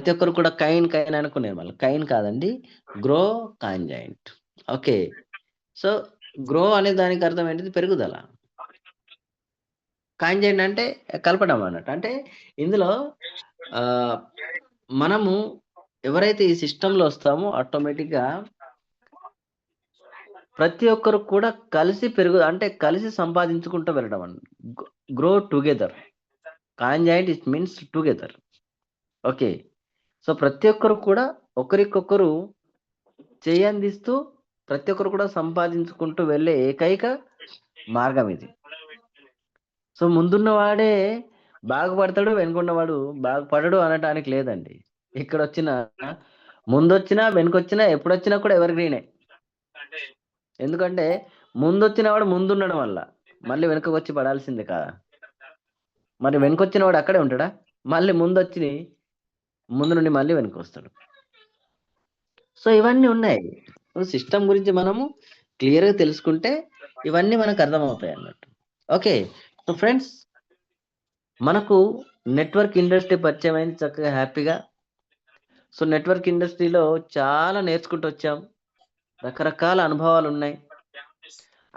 ప్రతి ఒక్కరు కూడా కైన్ కైన్ అనుకునే వాళ్ళు. కైన్ కాదండి, గ్రో కాంజాయింట్. ఓకే. సో గ్రో అనే దానికి అర్థం ఏంటిది? పెరుగుదల. కాంజాయింట్ అంటే కలపడం అన్నట్టు. అంటే ఇందులో మనము ఎవరైతే ఈ సిస్టంలో వస్తామో ఆటోమేటిక్గా ప్రతి ఒక్కరు కూడా కలిసి అంటే కలిసి సంపాదించుకుంటూ వెళ్ళడం అండి. Grow together. Conjoint it means together. Okay. So ప్రతి ఒక్కరు కూడా ఒకరికొకరు చేయందిస్తూ ప్రతి ఒక్కరు కూడా సంపాదించుకుంటూ వెళ్ళే ఏకైక మార్గం ఇది. సో ముందున్నవాడే బాగుపడతాడు, వెనుకున్నవాడు బాగుపడడు అనటానికి లేదండి. ఇక్కడ వచ్చిన ముందొచ్చినా వెనుకొచ్చినా ఎప్పుడొచ్చినా కూడా ఎవర్ గ్రీనే. ఎందుకంటే ముందొచ్చిన వాడు ముందుండడం వల్ల మళ్ళీ వెనుకకు వచ్చి పడాల్సిందే కదా. మరి వెనుకొచ్చిన వాడు అక్కడే ఉంటాడా? మళ్ళీ ముందు నుండి మళ్ళీ వెనుక వస్తాడు. సో ఇవన్నీ ఉన్నాయి. సిస్టమ్ గురించి మనము క్లియర్గా తెలుసుకుంటే ఇవన్నీ మనకు అర్థమవుతాయి అన్నట్టు. ఓకే. సో ఫ్రెండ్స్, మనకు నెట్వర్క్ ఇండస్ట్రీ పరిచయం అయింది చక్కగా హ్యాపీగా. సో నెట్వర్క్ ఇండస్ట్రీలో చాలా నేర్చుకుంటూ వచ్చాం. రకరకాల అనుభవాలు ఉన్నాయి.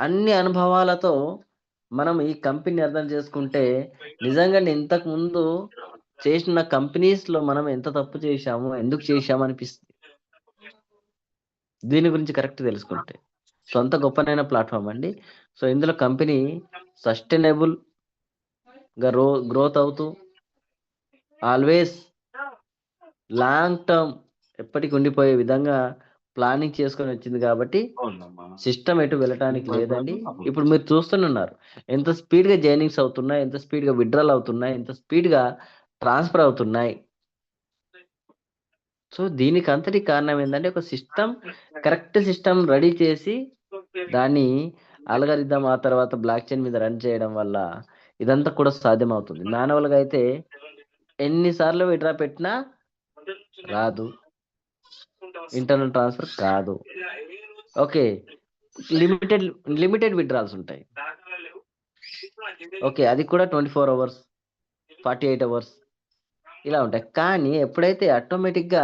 అన్ని అనుభవాలతో మనం ఈ కంపెనీ అర్థం చేసుకుంటే నిజంగా ఇంతకు ముందు చేసిన కంపెనీస్లో మనం ఎంత తప్పు చేశాము, ఎందుకు చేశాము అనిపిస్తుంది దీని గురించి కరెక్ట్ తెలుసుకుంటే. సో అంత గొప్పనైన ప్లాట్ఫామ్ అండి. సో ఇందులో కంపెనీ సస్టైనబుల్గా గ్రోత్ అవుతూ ఆల్వేస్ లాంగ్ టర్మ్ ఎప్పటికి ఉండిపోయే విధంగా ప్లానింగ్ చేసుకొని వచ్చింది కాబట్టి సిస్టమ్ ఎటు వెళ్ళటానికి లేదండి. ఇప్పుడు మీరు చూస్తున్నారు ఎంత స్పీడ్గా జాయినింగ్స్ అవుతున్నాయి, ఎంత స్పీడ్గా విత్డ్రాల్ అవుతున్నాయి, ఎంత స్పీడ్గా ట్రాన్స్ఫర్ అవుతున్నాయి. సో దీనికి అంతటి కారణం ఏంటంటే ఒక సిస్టమ్, కరెక్ట్ సిస్టమ్ రెడీ చేసి దాన్ని అల్గారిథం ఆ తర్వాత బ్లాక్ చైన్ మీద రన్ చేయడం వల్ల ఇదంతా కూడా సాధ్యం అవుతుంది. మాన్యువల్గా అయితే ఎన్నిసార్లు విత్డ్రా పెట్టినా రాదు, ఇంటర్నల్ ట్రాన్స్ఫర్ కాదు. ఓకే. లిమిటెడ్ విత్డ్రాల్స్ ఉంటాయి. ఓకే, అది కూడా 24 hours, 48 hours ఇలా ఉంటాయి. కానీ ఎప్పుడైతే ఆటోమేటిక్గా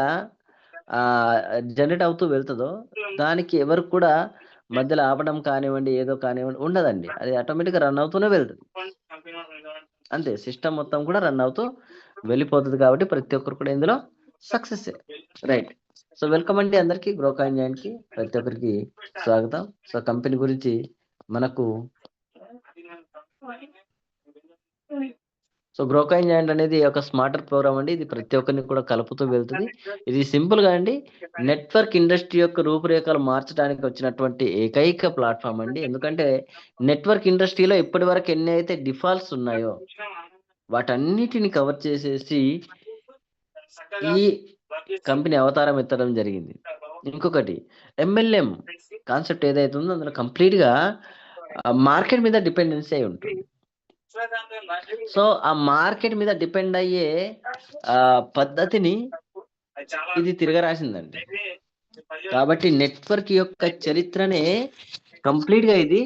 జనరేట్ అవుతూ వెళ్తుందో దానికి ఎవరు కూడా మధ్యలో ఆపడం కానివ్వండి, ఏదో కానివ్వండి ఉండదండి. అది ఆటోమేటిక్గా రన్ అవుతూనే వెళ్తుంది. అంతే, సిస్టమ్ మొత్తం కూడా రన్ అవుతూ వెళ్ళిపోతుంది. కాబట్టి ప్రతి ఒక్కరు కూడా ఇందులో సక్సెస్. రైట్. సో వెల్కమ్ అండి అందరికీ గ్రో కాంజాయింట్కి, ప్రతి ఒక్కరికి స్వాగతం. సో కంపెనీ గురించి మనకు సో గ్రో కాంజాయింట్ అనేది ఒక స్మార్టర్ ప్రోగ్రామ్ అండి. ఇది ప్రతి ఒక్కరిని కూడా కలుపుతూ వెళ్తుంది. ఇది సింపుల్గా అండి నెట్వర్క్ ఇండస్ట్రీ యొక్క రూపురేఖలు మార్చడానికి వచ్చినటువంటి ఏకైక ప్లాట్ఫామ్ అండి. ఎందుకంటే నెట్వర్క్ ఇండస్ట్రీలో ఇప్పటి వరకు ఎన్ని అయితే డిఫాల్ట్స్ ఉన్నాయో వాటన్నిటిని కవర్ చేసేసి ఈ కంపెనీ అవతారం ఎత్తడం జరిగింది. ఇంకొకటి MLM కాన్సెప్ట్ ఏదైతే ఉందో అందులో కంప్లీట్గా మార్కెట్ మీద డిపెండెన్సీ అయి ఉంటుంది. సో ఆ మార్కెట్ మీద డిపెండ్ అయ్యే పద్ధతిని ఇది తిరగరాసిందండి. కాబట్టి నెట్వర్క్ యొక్క చరిత్రనే కంప్లీట్గా ఇది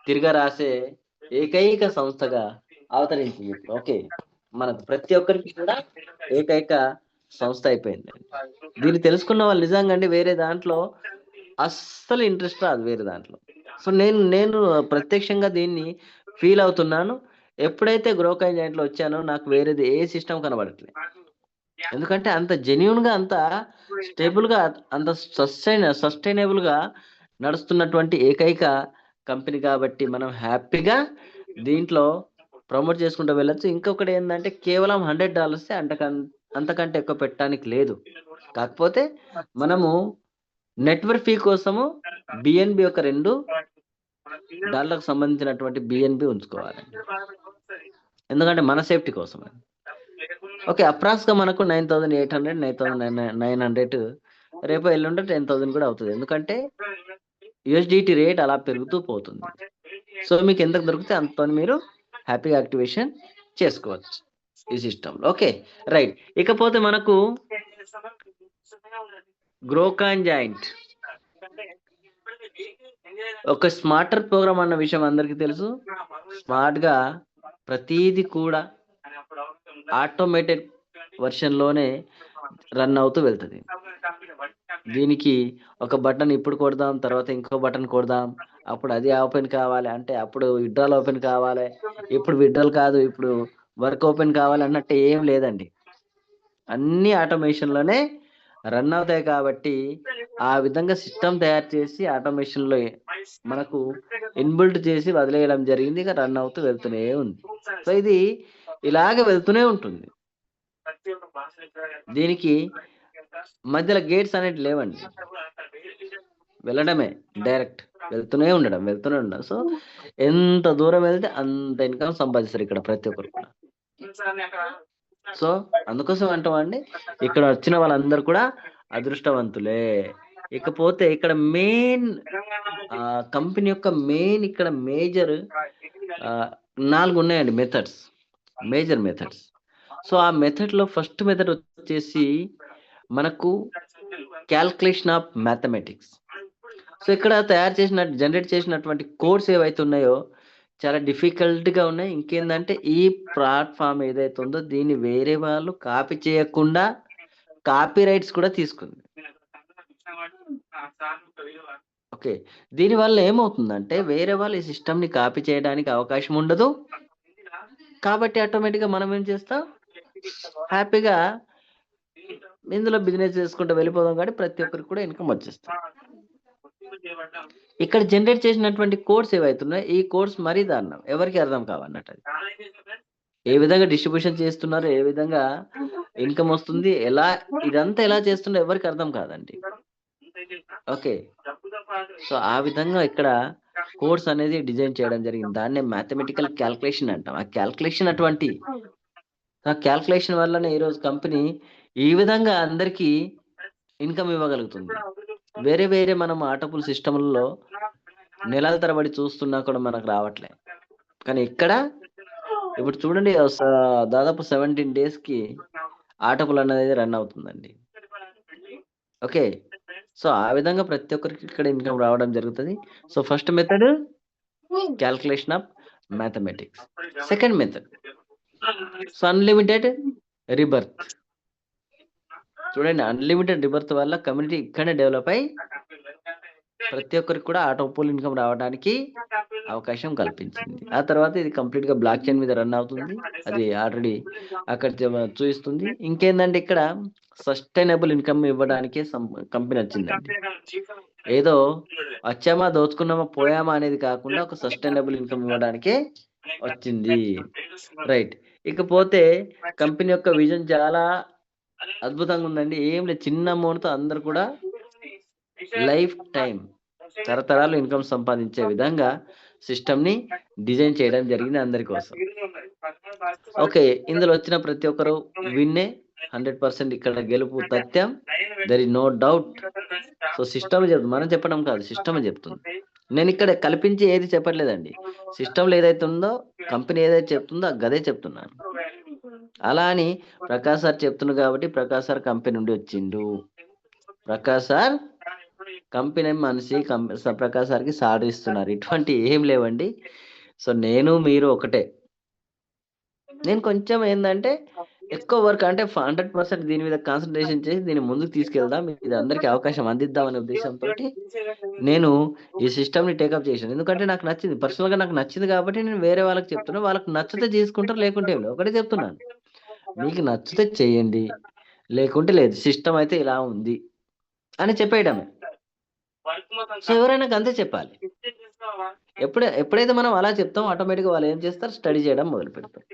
తిరగరాసే ఏకైక సంస్థగా అవతరించింది. ఓకే, మనకు ప్రతి ఒక్కరికి కూడా ఏకైక సంస్థ అయిపోయింది. దీన్ని తెలుసుకున్న వాళ్ళు నిజంగా అండి వేరే దాంట్లో అస్సలు ఇంట్రెస్ట్ రాదు, వేరే దాంట్లో. సో నేను ప్రత్యక్షంగా దీన్ని ఫీల్ అవుతున్నాను. ఎప్పుడైతే గ్రో కాంజాయింట్లో వచ్చానో నాకు వేరేది ఏ సిస్టమ్ కనబడట్లేదు. ఎందుకంటే అంత జెన్యున్గా, అంత స్టేబుల్గా, అంత సస్టైనబుల్గా నడుస్తున్నటువంటి ఏకైక కంపెనీ కాబట్టి మనం హ్యాపీగా దీంట్లో ప్రమోట్ చేసుకుంటూ వెళ్ళొచ్చు. ఇంకొకటి ఏంటంటే కేవలం $100 అంతకంటే ఎక్కువ పెట్టడానికి లేదు. కాకపోతే మనము నెట్వర్క్ ఫీ కోసము BNB ఒక $2 సంబంధించినటువంటి BNB ఉంచుకోవాలండి. ఎందుకంటే మన సేఫ్టీ కోసం. ఓకే, అప్రాక్స్గా మనకు 9,800, 9,900 రేపు ఎల్లుంటే 10,000 కూడా అవుతుంది. ఎందుకంటే USDT రేట్ అలా పెరుగుతూ పోతుంది. సో మీకు ఎంత దొరికితే అంత మీరు హ్యాపీగా యాక్టివేషన్ చేసుకోవచ్చు ఈ సిస్టంలో. Okay, right. ఇకపోతే మనకు గ్రో కాంజాయింట్ ఒక స్మార్టర్ ప్రోగ్రామ్ అన్న విషయం అందరికీ తెలుసు. స్మార్ట్గా ప్రతిదీ కూడా ఆటోమేటెడ్ వర్షన్లోనే రన్ అవుతూ వెళ్తుంది. దీనికి ఒక బటన్ ఇప్పుడు కొడదాం, తర్వాత ఇంకో బటన్ కొడదాం, అప్పుడు అది ఓపెన్ కావాలి అంటే అప్పుడు విత్డ్రాల్ ఓపెన్ కావాలి, ఇప్పుడు విత్డ్రాల్ కాదు ఇప్పుడు వర్క్ ఓపెన్ కావాలి అన్నట్టు ఏం లేదండి. అన్ని ఆటోమేషన్లోనే రన్ అవుతాయి కాబట్టి ఆ విధంగా సిస్టమ్ తయారు చేసి ఆటోమేషన్లో మనకు ఇన్బిల్ట్ చేసి వదిలేయడం జరిగింది. ఇక రన్ అవుతూ వెళ్తూనే ఉంది. సో ఇది ఇలాగ వెళ్తూనే ఉంటుంది. దీనికి మధ్యలో గేట్స్ అనేవి లేవండి, వెళ్ళడమే డైరెక్ట్, వెళ్తూనే ఉండడం. సో ఎంత దూరం వెళ్తే అంత ఇన్కమ్ సంపాదిస్తారు ఇక్కడ ప్రతి ఒక్కరు కూడా. సో అందుకోసం అంటామండి ఇక్కడ వచ్చిన వాళ్ళందరూ కూడా అదృష్టవంతులే. ఇకపోతే ఇక్కడ మెయిన్ కంపెనీ యొక్క మెయిన్ ఇక్కడ మేజర్ 4 ఉన్నాయండి మెథడ్స్, మేజర్ మెథడ్స్. సో ఆ మెథడ్లో ఫస్ట్ మెథడ్ వచ్చేసి మనకు క్యాల్కులేషన్ ఆఫ్ మ్యాథమెటిక్స్. సో ఇక్కడ జనరేట్ చేసినటువంటి కోడ్స్ ఏవైతే ఉన్నాయో చాలా డిఫికల్ట్గా ఉన్నాయి. ఇంకేందంటే ఈ ప్లాట్ఫామ్ ఏదైతే ఉందో దీన్ని వేరే వాళ్ళు కాపీ చేయకుండా కాపీ రైట్స్ కూడా తీసుకుంది. ఓకే, దీనివల్ల ఏమవుతుందంటే వేరే వాళ్ళు ఈ సిస్టమ్ని కాపీ చేయడానికి అవకాశం ఉండదు. కాబట్టి ఆటోమేటిక్గా మనం ఏం చేస్తాం, హ్యాపీగా ఇందులో బిజినెస్ చేసుకుంటూ వెళ్ళిపోదాం. కాబట్టి ప్రతి ఒక్కరికి కూడా ఇన్కమ్ వచ్చేస్తుంది. ఇక్కడ జనరేట్ చేసినటువంటి కోడ్స్ ఏవైతున్నాయో ఈ కోడ్స్ మరీ దారుణం, ఎవరికి అర్థం కావన్నట్టు. అది ఏ విధంగా డిస్ట్రిబ్యూషన్ చేస్తున్నారు, ఏ విధంగా ఇన్కమ్ వస్తుంది, ఇదంతా ఎలా చేస్తున్నా ఎవరికి అర్థం కాదండి. ఓకే, సో ఆ విధంగా ఇక్కడ కోడ్స్ అనేది డిజైన్ చేయడం జరిగింది. దాన్నే మ్యాథమెటికల్ క్యాల్కులేషన్ అంటాం. ఆ క్యాల్కులేషన్ వల్లనే ఈరోజు కంపెనీ ఈ విధంగా అందరికీ ఇన్కమ్ ఇవ్వగలుగుతుంది. వేరే మనం ఆటోపుల్ సిస్టమ్లలో నెలల తరబడి చూస్తున్నా కూడా మనకు రావట్లే. కానీ ఇక్కడ ఇప్పుడు చూడండి దాదాపు 17 డేస్కి ఆటోపుల్ అనేది రన్ అవుతుందండి. ఓకే, సో ఆ విధంగా ప్రతి ఒక్కరికి ఇక్కడ ఇన్కమ్ రావడం జరుగుతుంది. So first method calculation of mathematics. Second method so unlimited rebirth. చూడండి, అన్లిమిటెడ్ రిబర్త్ వల్ల కమ్యూనిటీ ఇక్కడనే డెవలప్ అయ్యి ప్రతి ఒక్కరికి కూడా ఆటోపుల్ ఇన్కమ్ రావడానికి అవకాశం కల్పించింది. ఆ తర్వాత ఇది కంప్లీట్గా బ్లాక్ చైన్ మీద రన్ అవుతుంది. అది ఆల్రెడీ అక్కడ చూపిస్తుంది. ఇంకేందంటే ఇక్కడ సస్టైనబుల్ ఇన్కమ్ ఇవ్వడానికి కంపెనీ వచ్చిందండి. ఏదో వచ్చామా దోచుకున్నామా పోయామా అనేది కాకుండా ఒక సస్టైనబుల్ ఇన్కమ్ ఇవ్వడానికే వచ్చింది. రైట్, ఇకపోతే కంపెనీ యొక్క విజన్ చాలా అద్భుతంగా ఉందండి. ఏం లేదు, చిన్న అమౌంట్తో అందరు కూడా లైఫ్ టైం తరతరాలు ఇన్కమ్ సంపాదించే విధంగా సిస్టమ్ని డిజైన్ చేయడం జరిగింది అందరి కోసం. ఓకే, ఇందులో వచ్చిన ప్రతి ఒక్కరు విన్నే, 100% ఇక్కడ గెలుపు తథ్యం, there is no doubt. So system చెప్తుంది, మనం చెప్పడం కాదు, సిస్టమ్ చెప్తుంది. నేను ఇక్కడ కల్పించి ఏది చెప్పట్లేదండి. సిస్టమ్లో ఏదైతే ఉందో కంపెనీ ఏదైతే చెప్తుందో గదే చెప్తున్నాను. అలా అని ప్రకాష్ సార్ చెప్తున్నాడు కాబట్టి ప్రకాష్ సార్ కంపెనీ నుండి వచ్చిండు. ప్రకాష్ సార్ కంపెనీ మనిషి ప్రకాష్ సార్కి సాలరీ ఇస్తున్నారు, ఇటువంటి ఏం లేవండి. సో నేను మీరు ఒకటే. నేను కొంచెం ఏంటంటే ఎక్కువ వర్క్ అంటే 100% దీని మీద కాన్సన్ట్రేషన్ చేసి దీన్ని ముందుకు తీసుకెళ్దాం, ఇది అందరికీ అవకాశం అందిద్దాం అనే ఉద్దేశంతో నేను ఈ సిస్టమ్ని టేకప్ చేశాను. ఎందుకంటే నాకు నచ్చింది, పర్సనల్గా నాకు నచ్చింది కాబట్టి నేను వేరే వాళ్ళకి చెప్తున్నా. వాళ్ళకి నచ్చితే చేసుకుంటారు, లేకుంటే ఏం లేదు. ఒకటే చెప్తున్నాను, మీకు నచ్చితే చేయండి, లేకుంటే లేదు. సిస్టమ్ అయితే ఇలా ఉంది అని చెప్పేయడమే. సో ఎవరైనా అంతే చెప్పాలి. ఎప్పుడైతే మనం అలా చెప్తాం ఆటోమేటిక్గా వాళ్ళు ఏం చేస్తారు, స్టడీ చేయడం మొదలు పెడతారు.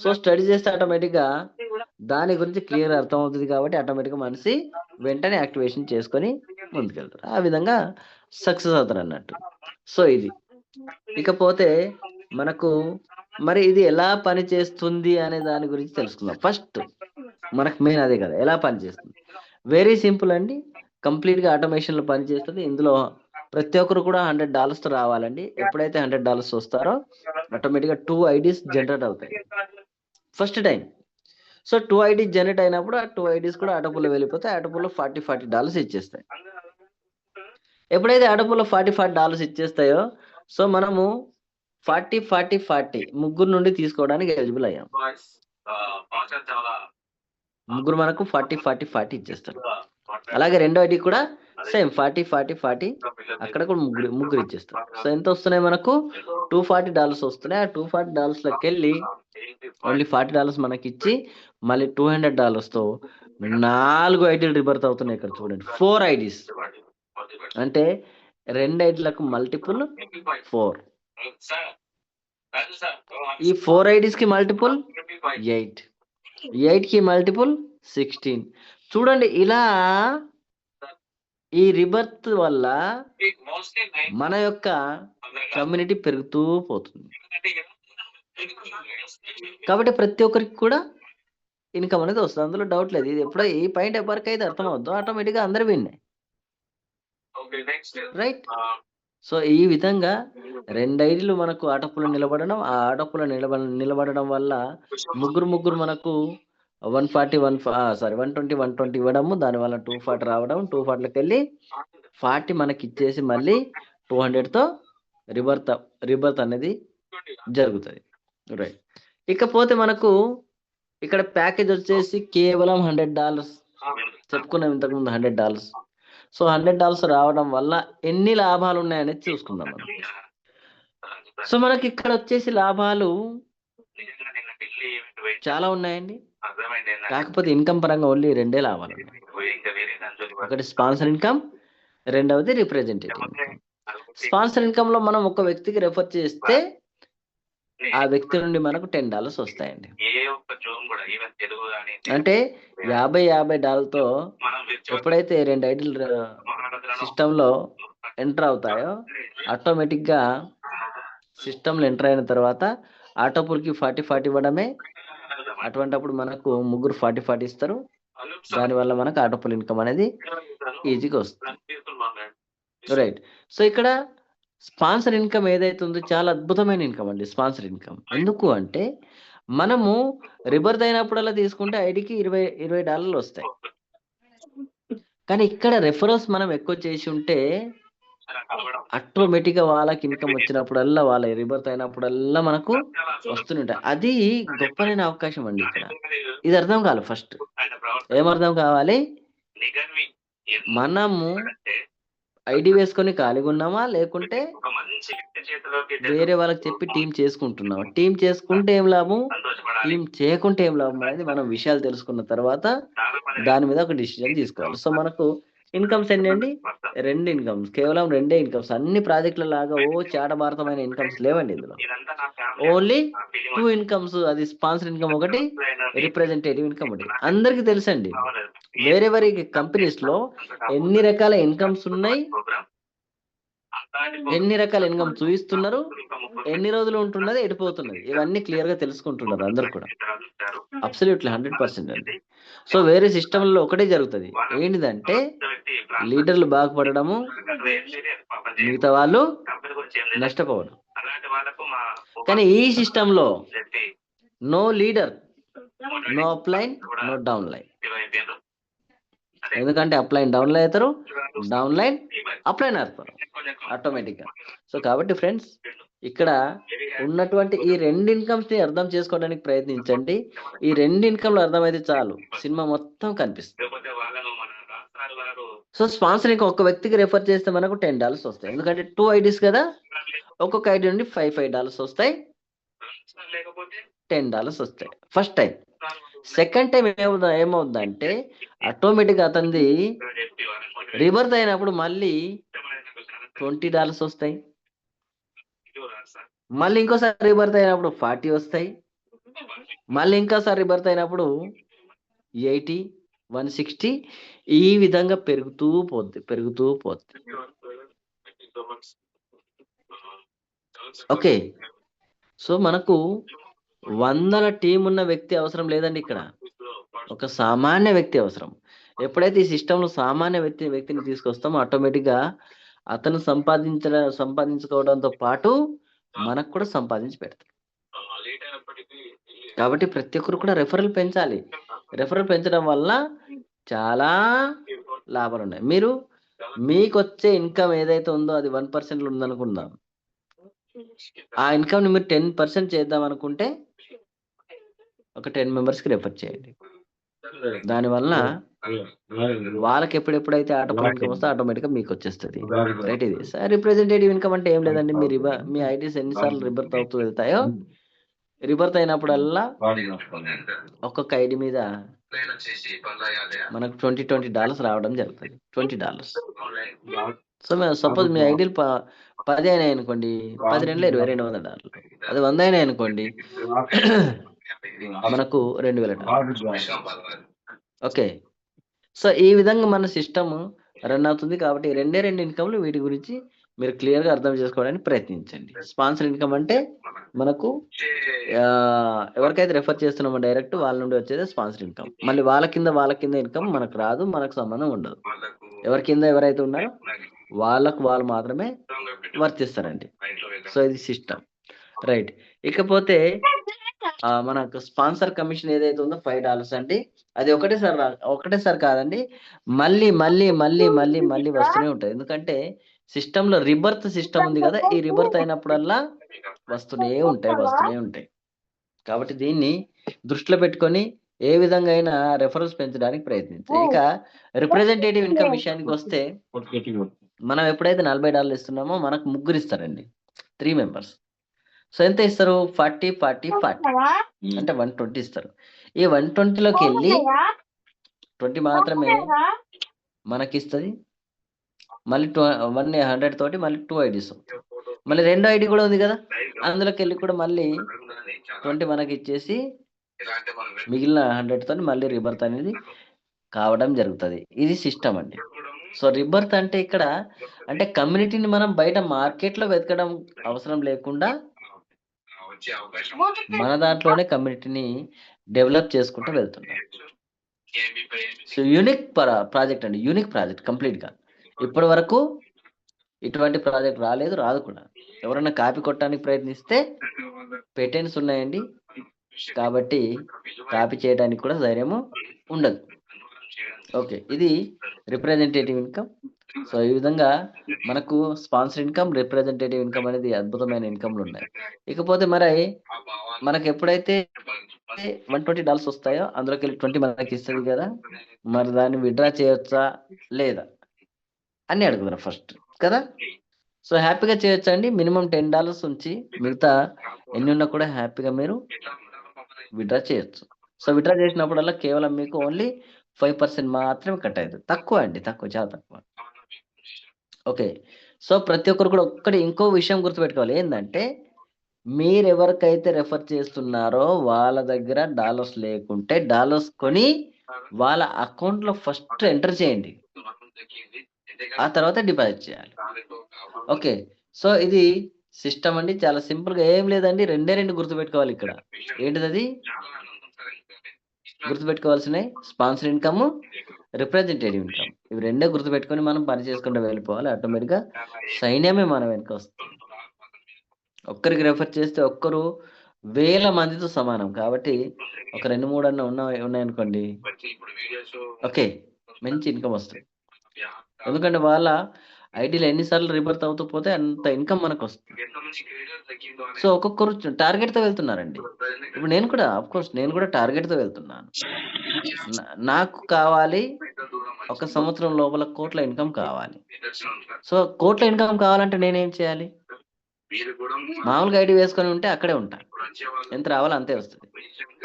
సో స్టడీ చేస్తే ఆటోమేటిక్గా దాని గురించి క్లియర్ అర్థం అవుతుంది కాబట్టి ఆటోమేటిక్గా మనిషి వెంటనే యాక్టివేషన్ చేసుకొని ముందుకెళ్తారు. ఆ విధంగా సక్సెస్ అవుతారు అన్నట్టు. సో ఇది. ఇకపోతే మనకు మరి ఇది ఎలా పని చేస్తుంది అనే దాని గురించి తెలుసుకుందాం. ఫస్ట్ మనకు మెయిన్ అదే కదా, ఎలా పని చేస్తుంది. వెరీ సింపుల్ అండి, కంప్లీట్గా ఆటోమేషన్లో పని చేస్తుంది. ఇందులో ప్రతి ఒక్కరు కూడా $100 రావాలండి. ఎప్పుడైతే $100 వస్తారో ఆటోమేటిక్గా 2 IDs జనరేట్ అవుతాయి first time. So 2 IDs generate అయినప్పుడు ఆ 2 IDs కూడా ఆటోపుల్లో వెళ్ళిపోతాయి. ఆటోపుల్లో $40 ఇచ్చేస్తాయి. ఎప్పుడైతే ఆటోపుల్లో $40 ఇచ్చేస్తాయో సో మనము 40 ముగ్గురు నుండి తీసుకోవడానికి ఎలిజిబుల్ అయ్యాం. ముగ్గురు మనకు 40 ఇచ్చేస్తారు. అలాగే రెండో ఐడి కూడా సేమ్ 40 అక్కడ కూడా ముగ్గురు ఇచ్చేస్తారు. సో ఎంత వస్తున్నాయి మనకు $240 వస్తున్నాయి. ఆ $240 వెళ్ళి ఓన్లీ $40 మనకి ఇచ్చి మళ్ళీ $200 తో 4 ఐడీలు రిబర్త్ అవుతున్నాయి. ఇక్కడ చూడండి 4 ఐడీస్ అంటే 2 ఐడీలకు మల్టిపుల్ 4. ఈ 4 ఐడీస్ కి మల్టిపుల్ 8, 8 కి మల్టిపుల్ 16. చూడండి ఇలా ఈ రిబర్త్ వల్ల మన యొక్క కమ్యూనిటీ పెరుగుతూ పోతుంది. కాబట్టి ప్రతి ఒక్కరికి కూడా ఇన్కమ్ అనేది వస్తుంది, అందులో డౌట్ లేదు. ఇది ఎప్పుడో ఈ పాయింట్ ఎవరికైతే అర్థం అవుద్దో ఆటోమేటిక్గా అందరు విన్నే, రైట్. సో ఈ విధంగా 2 ఐడీలు మనకు ఆటోపులో నిలబడడం, ఆ ఆటోపులో నిలబడడం వల్ల ముగ్గురు మనకు 120 ఇవ్వడము, దానివల్ల 240 రావడం, 240కి వెళ్ళి 40 మనకి ఇచ్చేసి మళ్ళీ 200తో రిబర్త్ అనేది జరుగుతుంది, రైట్. ఇకపోతే మనకు ఇక్కడ ప్యాకేజ్ వచ్చేసి కేవలం $100 చెప్పుకున్నాం ఇంతకుముందు, $100. సో $100 రావడం వల్ల ఎన్ని లాభాలు ఉన్నాయనేది చూసుకుందాం మనం. సో మనకి ఇక్కడ వచ్చేసి లాభాలు చాలా ఉన్నాయండి, కాకపోతే ఇన్కమ్ పరంగా ఓన్లీ 2 లాభాలు ఉన్నాయి. ఒకటి స్పాన్సర్ ఇన్కమ్, రెండవది రిప్రజెంటేటివ్ ఇన్కమ్. స్పాన్సర్ ఇన్కమ్ లో మనం ఒక వ్యక్తికి రెఫర్ చేస్తే ఆ వ్యక్తి నుండి మనకు $10 వస్తాయండి. అంటే $50 ఎప్పుడైతే 2 ఐడీలు సిస్టంలో ఎంటర్ అవుతాయో ఆటోమేటిక్ గా సిస్టంలో ఎంటర్ అయిన తర్వాత ఆటోపుల్కి 40 ఇవ్వడమే. అటువంటిప్పుడు మనకు ముగ్గురు 40 ఇస్తారు, దానివల్ల మనకు ఆటోపుల్ ఇన్కమ్ అనేది ఈజీగా వస్తుంది, రైట్. సో ఇక్కడ స్పాన్సర్ ఇన్కమ్ ఏదైతే ఉందో చాలా అద్భుతమైన ఇన్కమ్ అండి స్పాన్సర్ ఇన్కమ్. ఎందుకు అంటే మనము రిబర్త్ అయినప్పుడల్లా తీసుకుంటే ఐడికి $20 వస్తాయి. కానీ ఇక్కడ రెఫరల్స్ మనం ఎక్కువ చేసి ఉంటే ఆటోమేటిక్ గా వాళ్ళకి ఇన్కమ్ వచ్చినప్పుడల్లా, వాళ్ళ రిబర్త్ అయినప్పుడల్లా మనకు వస్తుంటాయి. అది గొప్పనైన అవకాశం అండి. ఇక్కడ ఇది అర్థం కావాలి. ఫస్ట్ ఏమర్థం కావాలి, మనము ఐడి వేసుకొని ఖాళీగా ఉన్నామా, లేకుంటే వేరే వాళ్ళకి చెప్పి టీం చేసుకుంటున్నామా. టీం చేసుకుంటే ఏం లాభం, టీం చేయకుంటే ఏం లాభం అనేది మనం విషయాలు తెలుసుకున్న తర్వాత దాని మీద ఒక డిసిజన్ తీసుకోవాలి. సో మనకు ఇన్కమ్స్ ఎన్ని అండి, 2 ఇన్కమ్స్, కేవలం 2 ఇన్కమ్స్. అన్ని ప్రాజెక్టుల లాగా చాటభారతమైన ఇన్కమ్స్ లేవండి ఇందులో, ఓన్లీ 2 ఇన్కమ్స్. అది స్పాన్సర్ ఇన్కమ్ ఒకటి, రిప్రజెంటేటివ్ ఇన్కమ్ ఒకటి. అందరికి తెలుసండి వేరే వేరే కంపెనీస్ లో ఎన్ని రకాల ఇన్కమ్స్ ఉన్నాయి, ఎన్ని రకాల ఇన్కమ్ చూపిస్తున్నారు, ఎన్ని రోజులు ఉంటున్నది, ఎడిపోతున్నది, ఇవన్నీ క్లియర్ గా తెలుసుకుంటున్నారు అందరు కూడా. అబ్సల్యూట్లీ 100% అండి. సో వేరే సిస్టంలో ఒకటే జరుగుతుంది, ఏంటిదంటే లీడర్లు బాగుపడము, మిగతా వాళ్ళు నష్టపోవడం. కానీ ఈ సిస్టంలో no leader, no upline, no downline. ఎందుకంటే అప్లైన్ డౌన్ లైన్ అవుతారు, డౌన్ లైన్ అప్లైన్ అవుతారు ఆటోమేటిక్ గా. సో కాబట్టి ఫ్రెండ్స్ ఇక్కడ ఉన్నటువంటి ఈ 2 ఇన్కమ్స్ ని అర్థం చేసుకోవడానికి ప్రయత్నించండి. ఈ 2 ఇన్కమ్లు అర్థమైతే చాలు, సినిమా మొత్తం కనిపిస్తుంది. సో స్పాన్సర్ ఇంకా ఒక వ్యక్తికి రెఫర్ చేస్తే మనకు $10 వస్తాయి, ఎందుకంటే 2 ఐడీస్ కదా, ఒక్కొక్క ఐడి నుండి $5 వస్తాయి, $10 వస్తాయి ఫస్ట్ టైం. సెకండ్ టైం ఏమవుతుందంటే ఆటోమేటిక్ అతనిది రిబర్త్ అయినప్పుడు మళ్ళీ $20 వస్తాయి, మళ్ళీ ఇంకోసారి రిబర్త్ అయినప్పుడు 40 వస్తాయి, మళ్ళీ ఇంకోసారి రిబర్త్ అయినప్పుడు 80, 160, ఈ విధంగా పెరుగుతూ పోద్ది. ఓకే. సో మనకు 100 టీం ఉన్న వ్యక్తి అవసరం లేదండి, ఇక్కడ ఒక సామాన్య వ్యక్తి అవసరం. ఎప్పుడైతే ఈ సిస్టంలో సామాన్య వ్యక్తిని తీసుకొస్తామో ఆటోమేటిక్ గా అతను సంపాదించుకోవడంతో పాటు మనకు కూడా సంపాదించి పెడతారు. కాబట్టి ప్రతి ఒక్కరు కూడా రెఫరల్ పెంచాలి. రెఫరల్ పెంచడం వల్ల చాలా లాభాలు ఉన్నాయి. మీకు వచ్చే ఇన్కమ్ ఏదైతే ఉందో అది 1% ఉందనుకుందాం, ఆ ఇన్కమ్ ని మీరు 10% చేద్దాం అనుకుంటే ఒక 10 మెంబర్స్ కి రెఫర్ చేయండి. దానివల్ల వాళ్ళకి ఎప్పుడెప్పుడైతే ఆటోమేటిక్ ఇన్కమ్ వస్తే ఆటోమేటిక్గా మీకు వచ్చేస్తుంది. రైట్. ఇది సార్ రిప్రజెంటేటివ్ ఇన్కమ్ అంటే ఏం లేదండి, మీ ఐడీస్ ఎన్నిసార్లు రిబర్త్ అవుతూ వెళ్తాయో రిబర్త్ అయినప్పుడల్లా ఒక్కొక్క ఐడి మీద మనకు $20 రావడం జరుగుతుంది. $20. సో సపోజ్ మీ ఐడీలు 10 అయినాయి అనుకోండి, 10 2 $2,200. అది 100 అయినాయి అనుకోండి, మనకు $2,000. ఓకే. సో ఈ విధంగా మన సిస్టమ్ రన్ అవుతుంది. కాబట్టి రెండే 2 ఇన్కమ్లు, వీటి గురించి మీరు క్లియర్గా అర్థం చేసుకోవడానికి ప్రయత్నించండి. స్పాన్సర్ ఇన్కమ్ అంటే మనకు ఎవరికైతే రెఫర్ చేస్తున్నామో డైరెక్ట్ వాళ్ళ నుండి వచ్చేది స్పాన్సర్ ఇన్కమ్. మళ్ళీ వాళ్ళ కింద ఇన్కమ్ మనకు రాదు, మనకు సంబంధం ఉండదు. ఎవరి కింద ఎవరైతే ఉన్నారో వాళ్ళకు వాళ్ళు మాత్రమే వర్తిస్తారండి. సో ఇది సిస్టమ్. రైట్. ఇకపోతే మనకు స్పాన్సర్ కమిషన్ ఏదైతే ఉందో $5 అండి. అది ఒకటేసారి కాదండి, మళ్ళీ వస్తూనే ఉంటుంది. ఎందుకంటే సిస్టంలో రిబర్త్ సిస్టమ్ ఉంది కదా, ఈ రిబర్త్ అయినప్పుడల్లా వస్తూనే ఉంటాయి. కాబట్టి దీన్ని దృష్టిలో పెట్టుకొని ఏ విధంగా అయినా రెఫరల్స్ పెంచడానికి ప్రయత్నించాలి. ఇక రిప్రజెంటేటివ్ ఇన్కమ్ విషయానికి వస్తే, మనం ఎప్పుడైతే $40 ఇస్తున్నామో మనకు ముగ్గురు ఇస్తారండి, 3 మెంబర్స్. సో ఎంత ఇస్తారు? 40 అంటే 120 ఇస్తారు. ఈ 120లోకి వెళ్ళి 20 మాత్రమే మనకిస్తుంది. మళ్ళీ 100 తోటి మళ్ళీ 2 ఐడీస్, మళ్ళీ 2 ఐడి కూడా ఉంది కదా, అందులోకి వెళ్ళి కూడా మళ్ళీ 20 మనకి ఇచ్చేసి మిగిలిన 100 తోటి మళ్ళీ రిబర్త్ అనేది కావడం జరుగుతుంది. ఇది సిస్టమ్ అండి. సో రిబర్త్ అంటే ఇక్కడ అంటే కమ్యూనిటీని మనం బయట మార్కెట్లో వెతకడం అవసరం లేకుండా మన దాంట్లోనే కమ్యూనిటీని డెవలప్ చేసుకుంటూ వెళ్తున్నాం. సో యూనిక్ ప్రాజెక్ట్ అండి, యూనిక్ ప్రాజెక్ట్ కంప్లీట్గా. ఇప్పటి వరకు ఇటువంటి ప్రాజెక్ట్ రాదు కూడా. ఎవరైనా కాపీ కొట్టడానికి ప్రయత్నిస్తే పేటెంట్స్ ఉన్నాయండి, కాబట్టి కాపీ చేయడానికి కూడా ధైర్యము ఉండదు. ఓకే. ఇది రిప్రజెంటేటివ్ ఇన్కమ్. సో ఈ విధంగా మనకు స్పాన్సర్ ఇన్కమ్, రిప్రజెంటేటివ్ ఇన్కమ్ అనేది అద్భుతమైన ఇన్కమ్లు ఉన్నాయి. ఇకపోతే మరి మనకు ఎప్పుడైతే $120 వస్తాయో అందులోకి వెళ్ళి 20 మనకి ఇస్తుంది కదా, మరి దాన్ని విత్డ్రా చేయొచ్చా లేదా అని అడుగుతారు ఫస్ట్ కదా. సో హ్యాపీగా చేయొచ్చా అండి. మినిమం $10 ఉంచి మిగతా ఎన్ని ఉన్నా కూడా హ్యాపీగా మీరు విత్డ్రా చేయొచ్చు. సో విత్డ్రా చేసినప్పుడల్లా కేవలం మీకు ఓన్లీ 5% మాత్రమే కట్ అవుతుంది. తక్కువ అండి, చాలా తక్కువ. ఓకే. సో ప్రతి ఒక్కరు కూడా ఇంకో విషయం గుర్తుపెట్టుకోవాలి, ఏంటంటే మీరు ఎవరికైతే రెఫర్ చేస్తున్నారో వాళ్ళ దగ్గర డాలర్స్ లేకుంటే డాలర్స్ కొని వాళ్ళ అకౌంట్లో ఫస్ట్ ఎంటర్ చేయండి, ఆ తర్వాత డిపాజిట్ చేయాలి. ఓకే. సో ఇది సిస్టమ్ అండి, చాలా సింపుల్గా ఏం లేదండి, 2 గుర్తుపెట్టుకోవాలి ఇక్కడ. ఏంటిది గుర్తుపెట్టుకోవాల్సినవి? Sponsor income, representative income. ఇవి 2 గుర్తుపెట్టుకొని మనం పని చేసుకుంటూ వెళ్ళిపోవాలి. ఆటోమేటిక్గా సైన్యమే మన వెనుక వస్తుంది. ఒక్కరికి రెఫర్ చేస్తే ఒక్కరు 1000 మందితో సమానం. కాబట్టి ఒక 2, 3 అన్న ఉన్నాయనుకోండి, ఓకే, మంచి ఇన్కమ్ వస్తుంది. ఎందుకంటే వాళ్ళ ఐడీలో ఎన్నిసార్లు రిబర్త్ అవుతూ పోతే అంత ఇన్కమ్ మనకు వస్తుంది. సో ఒక్కొక్కరు టార్గెట్తో వెళ్తున్నారండి. ఇప్పుడు నేను కూడా టార్గెట్తో వెళ్తున్నాను. నాకు కావాలి ఒక సంవత్సరం లోపల కోట్ల ఇన్కమ్ కావాలి. సో కోట్ల ఇన్కమ్ కావాలంటే నేనేం చేయాలి? మామూలుగా ఐడి వేసుకొని ఉంటే అక్కడే ఉంటా, ఎంత రావాలో అంతే వస్తుంది.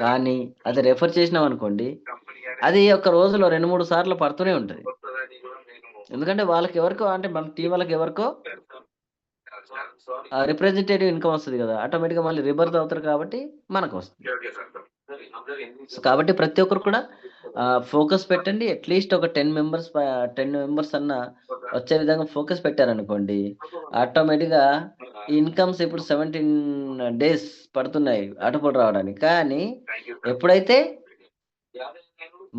కానీ అది రెఫర్ చేసినాం అనుకోండి, అది ఒక రోజులో 2-3 సార్లు పడుతూనే ఉంటుంది. ఎందుకంటే వాళ్ళకి ఎవరికో, అంటే మన టీం వాళ్ళకి ఎవరికో రిప్రజెంటేటివ్ ఇన్కమ్ వస్తుంది కదా, ఆటోమేటిక్గా మళ్ళీ రిబర్త్ అవుతారు కాబట్టి మనకు వస్తుంది. సో కాబట్టి ప్రతి ఒక్కరు కూడా ఫోకస్ పెట్టండి. అట్లీస్ట్ ఒక 10 మెంబర్స్ అన్న వచ్చే విధంగా ఫోకస్ పెట్టారనుకోండి, ఆటోమేటిక్గా ఈ ఇన్కమ్స్ ఇప్పుడు 17 days పడుతున్నాయి అటుపడి రావడానికి. కానీ ఎప్పుడైతే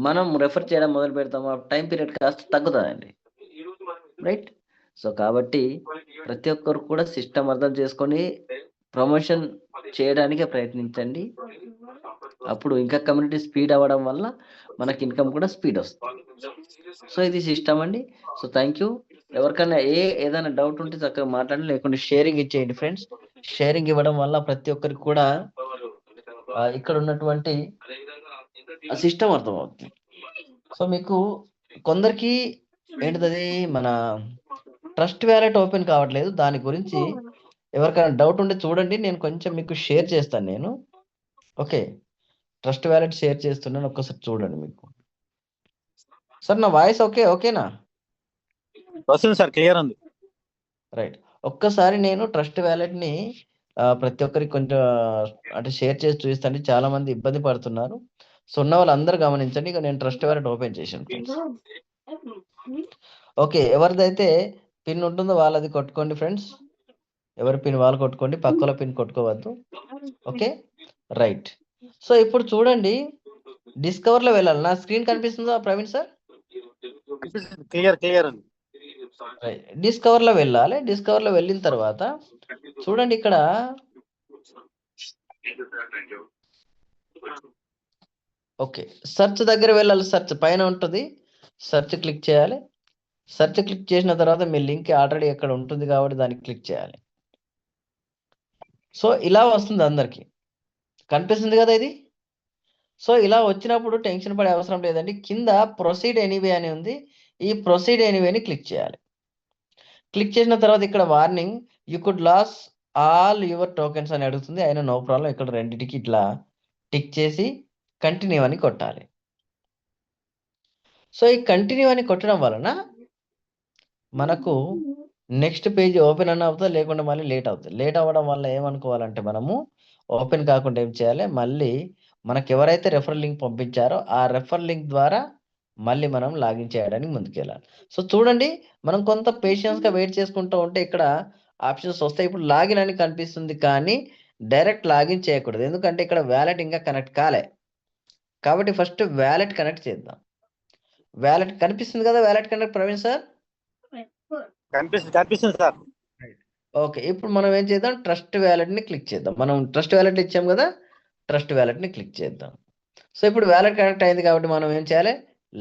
మనం రెఫర్ చేయడం మొదలు పెడతామో టైం పీరియడ్ కాస్త తగ్గుతుందండి. రైట్. సో కాబట్టి ప్రతి ఒక్కరు కూడా సిస్టమ్ అర్థం చేసుకొని ప్రమోషన్ చేయడానికే ప్రయత్నించండి. అప్పుడు ఇంకా కమ్యూనిటీ స్పీడ్ అవ్వడం వల్ల మనకి ఇన్కమ్ కూడా స్పీడ్ వస్తుంది. సో ఇది సిస్టమ్ అండి. So thank you. ఎవరికైనా ఏదైనా డౌట్ ఉంటే చక్కగా మాట్లాడండి, లేకుంటే షేరింగ్ ఇచ్చేయండి ఫ్రెండ్స్. షేరింగ్ ఇవ్వడం వల్ల ప్రతి ఒక్కరికి కూడా ఇక్కడ ఉన్నటువంటి సిస్టమ్ అర్థమవుతుంది. సో మీకు కొందరికి ఏంటిది మన ట్రస్ట్ వ్యాలెట్ ఓపెన్ కావట్లేదు. దాని గురించి ఎవరికైనా డౌట్ ఉంటే చూడండి. నేను కొంచెం మీకు షేర్ చేస్తాను నేను. ఓకే. ట్రస్ట్ వ్యాలెట్ షేర్ చేస్తున్నాను. ఒక్కసారి చూడండి మీకు. సార్ నా వాయిస్ ఓకేనా? వస్తుంది సార్, క్లియర్ ఉంది. రైట్. ఒక్కసారి నేను ట్రస్ట్ వ్యాలెట్‌ని ప్రతి ఒక్కరికి కొంచెం అంటే షేర్ చేసి చూపిస్తాను. చాలా మంది ఇబ్బంది పడుతున్నారు. సో ఉన్న వాళ్ళందరూ గమనించండి. ఇక నేను ట్రస్ట్ వ్యాలెట్ ఓపెన్ చేశాను ఫ్రెండ్స్. ఓకే. ఎవరిదైతే పిన్ ఉంటుందో వాళ్ళది కొట్టుకోండి ఫ్రెండ్స్. ఎవరి పిన్ వాళ్ళు కొట్టుకోండి. పక్కల పిన్ కొట్టుకోవద్దు. ఓకే. రైట్. సో ఇప్పుడు చూడండి, డిస్కవర్‌లో వెళ్ళాలి. నా స్క్రీన్ కనిపిస్తుందా ప్రవీణ్ సార్? క్లియర్ ఉంది. డిస్కవర్‌లో వెళ్ళాలి. డిస్కవర్‌లో వెళ్ళిన తర్వాత చూడండి ఇక్కడ ఓకే. సెర్చ్ దగ్గర వెళ్ళాలి. సెర్చ్ పైన ఉంటుంది. సెర్చ్ క్లిక్ చేయాలి. సెర్చ్ క్లిక్ చేసిన తర్వాత మీ లింక్ ఆల్రెడీ అక్కడ ఉంటుంది కాబట్టి దాన్ని క్లిక్ చేయాలి. సో ఇలా వస్తుంది అందరికి. కనిపిస్తుంది కదా ఇది? సో ఇలా వచ్చినప్పుడు టెన్షన్ పడే అవసరం లేదండి. కింద ప్రొసీడ్ ఎనీవే అని ఉంది. ఈ ప్రొసీడ్ ఎనీవేని క్లిక్ చేయాలి. క్లిక్ చేసిన తర్వాత ఇక్కడ warning you could lose all your tokens అని అడుగుతుంది. అయినా నో ప్రాబ్లం. ఇక్కడ రెండింటికి ఇట్లా టిక్ చేసి కంటిన్యూ అని కొట్టాలి. సో ఈ కంటిన్యూ అని కొట్టడం వలన మనకు నెక్స్ట్ పేజ్ ఓపెన్ అని అవుతుంది, లేకుండా మళ్ళీ లేట్ అవుతుంది. లేట్ అవ్వడం వల్ల ఏమనుకోవాలంటే మనము ఓపెన్ కాకుండా ఏం చేయాలి, మళ్ళీ మనకు ఎవరైతే రెఫరల్ లింక్ పంపించారో ఆ రెఫరల్ లింక్ ద్వారా మళ్ళీ మనం లాగిన్ చేయడానికి ముందుకెళ్ళాలి. సో చూడండి, మనం కొంత పేషెన్స్గా వెయిట్ చేసుకుంటూ ఉంటే ఇక్కడ ఆప్షన్స్ వస్తాయి. ఇప్పుడు లాగిన్ అని కనిపిస్తుంది కానీ డైరెక్ట్ లాగిన్ చేయకూడదు. ఎందుకంటే ఇక్కడ వ్యాలెట్ ఇంకా కనెక్ట్ కాలే. కాబట్టి ఫస్ట్ వ్యాలెట్ కనెక్ట్ చేద్దాం. వ్యాలెట్ కనిపిస్తుంది కదా? వ్యాలెట్ కనెక్ట్ ప్రవీణ్ సార్ కనిపిస్తుంది సార్. ఓకే. ఇప్పుడు మనం ఏం చేద్దాం, ట్రస్ట్ వ్యాలెట్ని క్లిక్ చేద్దాం. మనం ట్రస్ట్ వ్యాలెట్ ఇచ్చాం కదా, ట్రస్ట్ వ్యాలెట్ని క్లిక్ చేద్దాం. సో ఇప్పుడు వ్యాలెట్ కనెక్ట్ అయింది కాబట్టి మనం ఏం చేయాలి,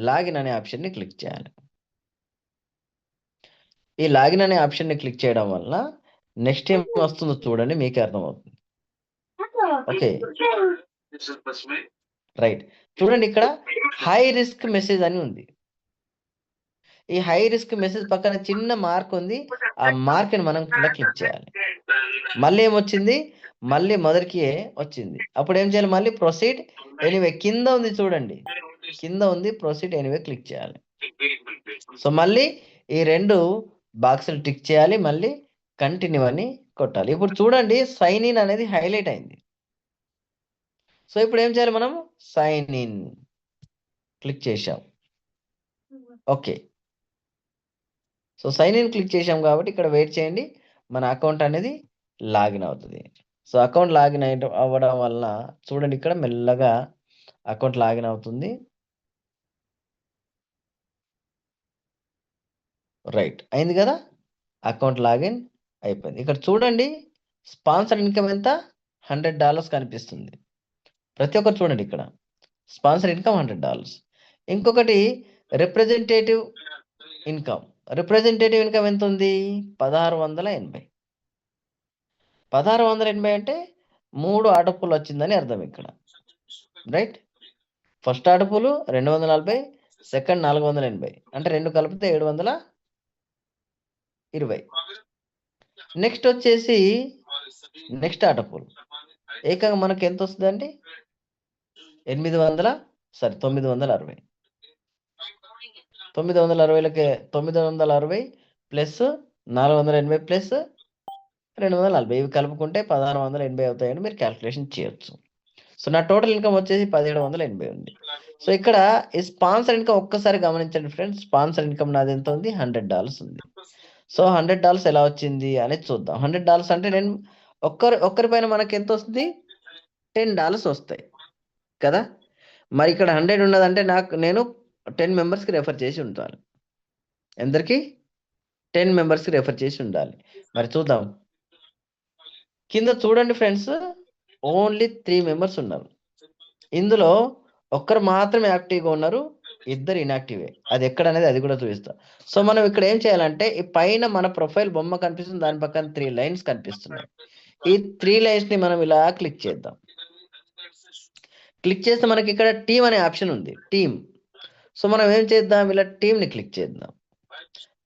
లాగిన్ అనే ఆప్షన్ని క్లిక్ చేయాలి. ఈ లాగిన్ అనే ఆప్షన్ని క్లిక్ చేయడం వల్ల నెక్స్ట్ ఏం వస్తుందో చూడండి, మీకే అర్థమవుతుంది. Okay right. చూడండి ఇక్కడ హై రిస్క్ మెసేజ్ అని ఉంది. ఈ హై రిస్క్ మెసేజ్ పక్కన చిన్న మార్క్ ఉంది. ఆ మార్క్ని మనం కింద క్లిక్ చేయాలి. మళ్ళీ ఏమొచ్చింది, మళ్ళీ మొదటికి వచ్చింది. అప్పుడు ఏం చేయాలి, మళ్ళీ ప్రొసీడ్ ఎనీవే కింద ఉంది చూడండి, కింద ఉంది ప్రొసీడ్ ఎనీవే క్లిక్ చేయాలి. సో మళ్ళీ ఈ రెండు బాక్సులు టిక్ చేయాలి, మళ్ళీ కంటిన్యూ అని కొట్టాలి. ఇప్పుడు చూడండి సైన్ ఇన్ అనేది హైలైట్ అయింది. సో ఇప్పుడు ఏం చేయాలి, మనం సైన్ ఇన్ క్లిక్ చేసాం. Okay. So sign in click చేసాం కాబట్టి ఇక్కడ వెయిట్ చేయండి, మన అకౌంట్ అనేది లాగిన్ అవుతుంది. సో అకౌంట్ లాగిన్ అవ్వడం వలన చూడండి ఇక్కడ మెల్లగా అకౌంట్ లాగిన్ అవుతుంది. రైట్ అయింది కదా, అకౌంట్ లాగిన్ అయిపోయింది. ఇక్కడ చూడండి స్పాన్సర్ ఇన్కమ్ ఎంత, $100 కనిపిస్తుంది. ప్రతి ఒక్కరు చూడండి ఇక్కడ స్పాన్సర్ ఇన్కమ్ $100. ఇంకొకటి రిప్రజెంటేటివ్ ఇన్కమ్. రిప్రజెంటేటివ్ ఇన్కమ్ ఎంత ఉంది, 1680. 1680 అంటే 3 ఆటోపులు వచ్చిందని అర్థం ఇక్కడ. రైట్. ఫస్ట్ ఆటోపులు 240, సెకండ్ 480, అంటే 2 కలిపితే 720. నెక్స్ట్ వచ్చేసి నెక్స్ట్ ఆటోపులు ఏకంగా మనకి ఎంత వస్తుందండి, 960. 960లకి 960 ప్లస్ 480 ప్లస్ 240 ఇవి కలుపుకుంటే 1680 అవుతాయని మీరు క్యాల్కులేషన్ చేయొచ్చు. సో నా టోటల్ ఇన్కమ్ వచ్చేసి 1780 ఉంది. సో ఇక్కడ ఈ స్పాన్సర్ ఇన్కమ్ ఒక్కసారి గమనించండి ఫ్రెండ్స్. స్పాన్సర్ ఇన్కమ్ నాది ఎంత ఉంది, $100 ఉంది. సో $100 ఎలా వచ్చింది అనేది చూద్దాం. $100 అంటే నేను ఒక్కరిపైన మనకి ఎంత వస్తుంది, $10 వస్తాయి కదా. మరి ఇక్కడ 100 ఉన్నదంటే నేను 10 మెంబర్స్కి రెఫర్ చేసి ఉండాలి. ఎందరికి, 10 మెంబర్స్కి రెఫర్ చేసి ఉండాలి. మరి చూద్దాం, కింద చూడండి ఫ్రెండ్స్, ఓన్లీ 3 మెంబర్స్ ఉన్నారు. ఇందులో ఒక్కరు మాత్రమే యాక్టివ్గా ఉన్నారు, 2 ఇన్యాక్టివే. అది ఎక్కడ అనేది అది కూడా చూపిస్తా. సో మనం ఇక్కడ ఏం చేయాలంటే ఈ పైన మన ప్రొఫైల్ బొమ్మ కనిపిస్తుంది, దాని పక్కన 3 లైన్స్ కనిపిస్తున్నాయి. ఈ 3 లైన్స్ని మనం ఇలా క్లిక్ చేద్దాం. క్లిక్ చేస్తే మనకి ఇక్కడ టీమ్ అనే ఆప్షన్ ఉంది, టీమ్. సో మనం ఏం చేద్దాం, ఇలా టీమ్ని క్లిక్ చేద్దాం.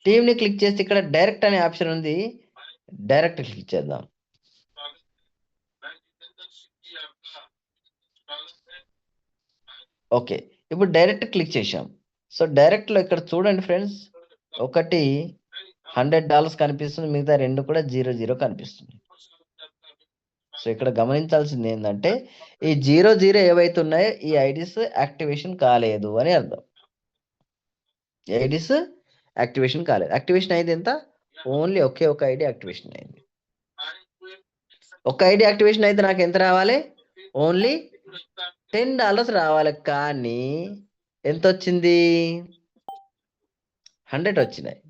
టీమ్ని క్లిక్ చేస్తే ఇక్కడ డైరెక్ట్ అనే ఆప్షన్ ఉంది, డైరెక్ట్ క్లిక్ చేద్దాం. ఓకే, ఇప్పుడు డైరెక్ట్ క్లిక్ చేసాం. సో డైరెక్ట్లో ఇక్కడ చూడండి ఫ్రెండ్స్, ఒకటి $100 కనిపిస్తుంది, మిగతా 2 కూడా 00 కనిపిస్తుంది. సో ఇక్కడ గమనించాల్సింది ఏంటంటే ఈ 00 ఏవైతే ఉన్నాయో ఈ ఐడీస్ యాక్టివేషన్ కాలేదు అని అర్థం. ఐడీస్ యాక్టివేషన్ కాలేదు. యాక్టివేషన్ అయింది ఎంత, ఓన్లీ ఒకే ఒక ఐడి యాక్టివేషన్ అయింది. ఒక ఐడి యాక్టివేషన్ అయితే నాకు ఎంత రావాలి, ఓన్లీ $10 రావాలి. కానీ ఎంత వచ్చింది, 100 వచ్చినాయి.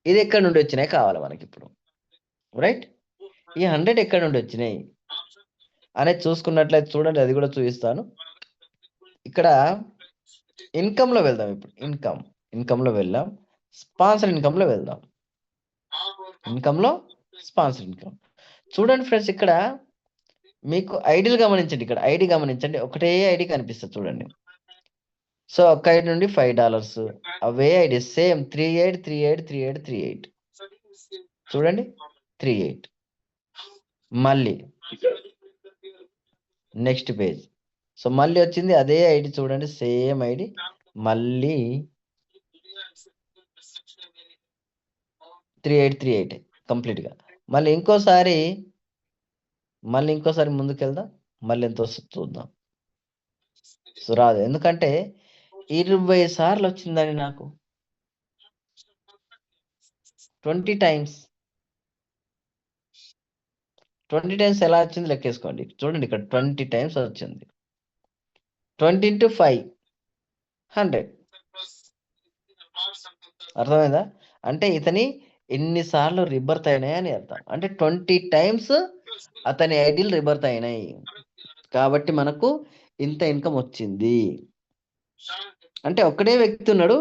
ఇది ఎక్కడి నుండి వచ్చినాయి కావాలి మనకి ఇప్పుడు, రైట్? ఈ 100 ఎక్కడి నుండి వచ్చినాయి అనేది చూసుకున్నట్లయితే చూడండి, అది కూడా చూపిస్తాను. ఇక్కడ ఇన్కమ్లో వెళ్దాం. ఇప్పుడు ఇన్కమ్లో వెళ్దాం, స్పాన్సర్ ఇన్కమ్లో వెళ్దాం. ఇన్కమ్లో స్పాన్సర్ ఇన్కమ్ చూడండి ఫ్రెండ్స్, ఇక్కడ మీకు ఐడీలు గమనించండి. ఇక్కడ ఐడి గమనించండి, ఒకటే ఐడి కనిపిస్తుంది చూడండి. సో ఒక ఐడి నుండి $5, అవే ఐడి సేమ్ 38383838 చూడండి, 38. మళ్ళీ నెక్స్ట్ పేజ్. సో మళ్ళీ వచ్చింది అదే ఐడి చూడండి, సేమ్ ఐడి, మళ్ళీ 3838 కంప్లీట్గా. మళ్ళీ ఇంకోసారి ముందుకెళ్దాం, మళ్ళీ ఎంత వస్తుంది చూద్దాం. సో రాదు, ఎందుకంటే 20 సార్లు వచ్చిందని నాకు, 20 టైమ్స్. 20 టైమ్స్ ఎలా వచ్చింది లెక్కేసుకోండి. చూడండి ఇక్కడ 20 టైమ్స్ వచ్చింది. 20 into 5 100. అర్థమైందా? అంటే ఇతని ఎన్నిసార్లు రిబర్త్ అయినాయి అని అర్థం. అంటే 20 టైమ్స్ అతని ఐడీలు రిబర్త్ అయినాయి, కాబట్టి మనకు ఇంత ఇన్కమ్ వచ్చింది. అంటే ఒకటే వ్యక్తి ఉన్నాడు,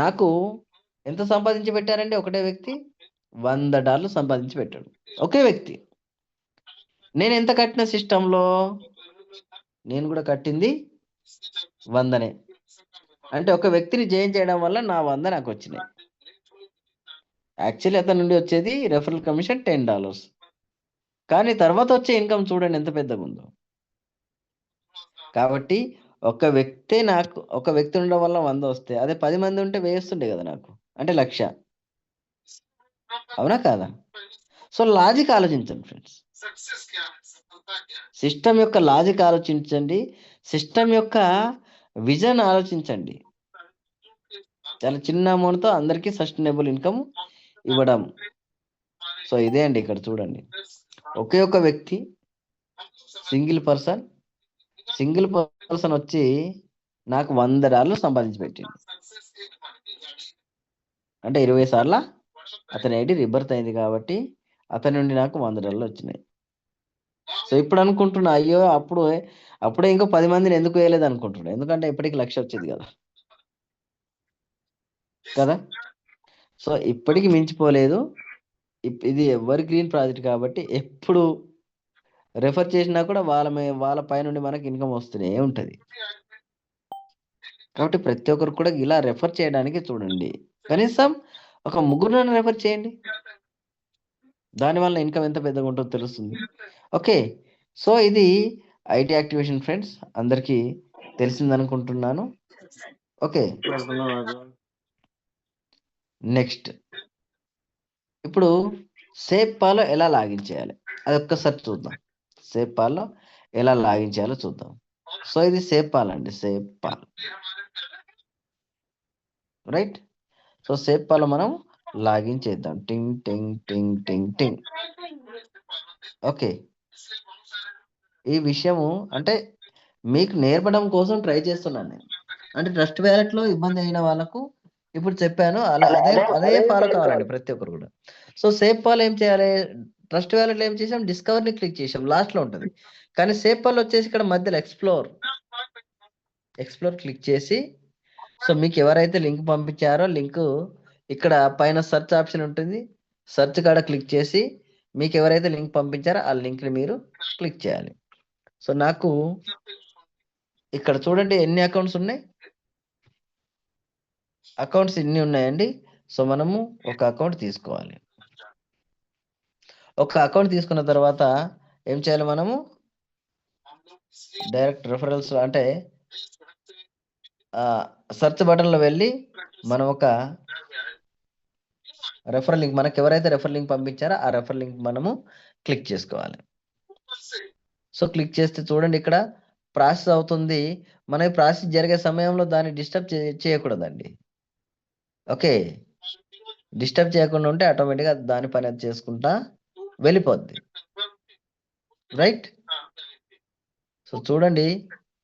నాకు ఎంత సంపాదించి పెట్టారండి, ఒకటే వ్యక్తి $100 సంపాదించి పెట్టాడు, ఒకే వ్యక్తి. నేను ఎంత కట్టిన సిస్టంలో, నేను కూడా కట్టింది 100నే. అంటే ఒక వ్యక్తిని జాయిన్ చేయడం వల్ల నా 100 నాకు వచ్చినాయి. యాక్చువల్లీ అతని నుండి వచ్చేది రెఫరల్ కమిషన్ $10, కానీ తర్వాత వచ్చే ఇన్కమ్ చూడండి ఎంత పెద్దగా ఉందో. కాబట్టి ఒక వ్యక్తి ఉండడం వల్ల 100 వస్తే, అదే 10 మంది ఉంటే 1000 వస్తుండే కదా నాకు, అంటే 1,00,000. అవునా కాదా? సో లాజిక్ ఆలోచించండి ఫ్రెండ్స్, సిస్టమ్ యొక్క లాజిక్ ఆలోచించండి, సిస్టమ్ యొక్క విజన్ ఆలోచించండి. చాలా చిన్న అమౌంట్తో అందరికీ సస్టైనబుల్ ఇన్కమ్ ఇవ్వడం. సో ఇదే అండి, ఇక్కడ చూడండి, ఒకే ఒక వ్యక్తి, సింగిల్ పర్సన్ వచ్చి నాకు $100 సంపాదించి పెట్టింది. అంటే 20 సార్ల అతని ఐడి రిబర్త్ అయింది, కాబట్టి అతని నుండి నాకు $100 వచ్చినాయి. సో ఇప్పుడు అనుకుంటున్నా, అయ్యో అప్పుడే ఇంకో 10 మందిని ఎందుకు వేయలేదు అనుకుంటున్నా, ఎందుకంటే ఇప్పటికి 1,00,000 వచ్చేది కదా. సో ఇప్పటికి మించిపోలేదు. ఇది ఎవర్ గ్రీన్ ప్రాజెక్ట్ కాబట్టి ఎప్పుడు రెఫర్ చేసినా కూడా వాళ్ళ పై నుండి మనకి ఇన్కమ్ వస్తూనే ఉంటుంది. కాబట్టి ప్రతి ఒక్కరు కూడా ఇలా రెఫర్ చేయడానికి చూడండి, కనీసం ఒక 3 రెఫర్ చేయండి, దానివల్ల ఇన్కమ్ ఎంత పెద్దగా ఉంటుందో తెలుస్తుంది. ఓకే, సో ఇది ఐటీ యాక్టివేషన్ ఫ్రెండ్స్, అందరికీ తెలిసింది అనుకుంటున్నాను. ఓకే, నెక్స్ట్ ఇప్పుడు సేపాలో ఎలా లాగిన్ చేయాలి అది ఒక్కసారి చూద్దాం. సేపాలో ఎలా లాగిన్ చేయాలో చూద్దాం. సో ఇది సేపాల్ అండి, సేపాల్, రైట్? సో సేపాలో మనం లాగిన్ చేద్దాం. టింగ్ టింగ్ టింగ్ టింగ్ టింగ్. ఓకే, ఈ విషయము అంటే మీకు నేర్పడం కోసం ట్రై చేస్తున్నాను నేను. అంటే ట్రస్ట్ వ్యాలెట్లో ఇబ్బంది అయిన వాళ్ళకు ఇప్పుడు చెప్పాను, అదే ఫాలో కావాలండి ప్రతి ఒక్కరు కూడా. సో సేపాల్ ఏం చేయాలి, ట్రస్ట్ వ్యాలెట్లో ఏం చేసాం, డిస్కవర్ని క్లిక్ చేసాం, లాస్ట్లో ఉంటుంది. కానీ సేపాల్ వచ్చేసి ఇక్కడ మధ్యలో ఎక్స్ప్లోర్ క్లిక్ చేసి, సో మీకు ఎవరైతే లింక్ పంపించారో లింక్ ఇక్కడ పైన సెర్చ్ ఆప్షన్ ఉంటుంది, సెర్చ్ కాడ క్లిక్ చేసి మీకు ఎవరైతే లింక్ పంపించారో ఆ లింక్ని మీరు క్లిక్ చేయాలి. సో నాకు ఇక్కడ చూడండి ఎన్ని అకౌంట్స్ ఉన్నాయి. అకౌంట్స్ ఇన్ని ఉన్నాయండి. సో మనము ఒక అకౌంట్ తీసుకోవాలి. ఒక అకౌంట్ తీసుకున్న తర్వాత ఏం చేయాలి మనము? డైరెక్ట్ రెఫరల్స్ అంటే సెర్చ్ బటన్లో వెళ్ళి మనం ఒక రెఫరల్ లింక్, మనకు ఎవరైతే రెఫరల్ లింక్ పంపించారో ఆ రెఫరల్ లింక్ మనము క్లిక్ చేసుకోవాలి. సో క్లిక్ చేస్తే చూడండి ఇక్కడ ప్రాసెస్ అవుతుంది. మన ప్రాసెస్ జరిగే సమయంలో దాన్ని డిస్టర్బ్ చేయకూడదండి. ఓకే, డిస్టర్బ్ చేయకుండా ఉంటే ఆటోమేటిక్గా దాని పని అది చేసుకుంటా వెళ్ళిపోద్ది. రైట్. సో చూడండి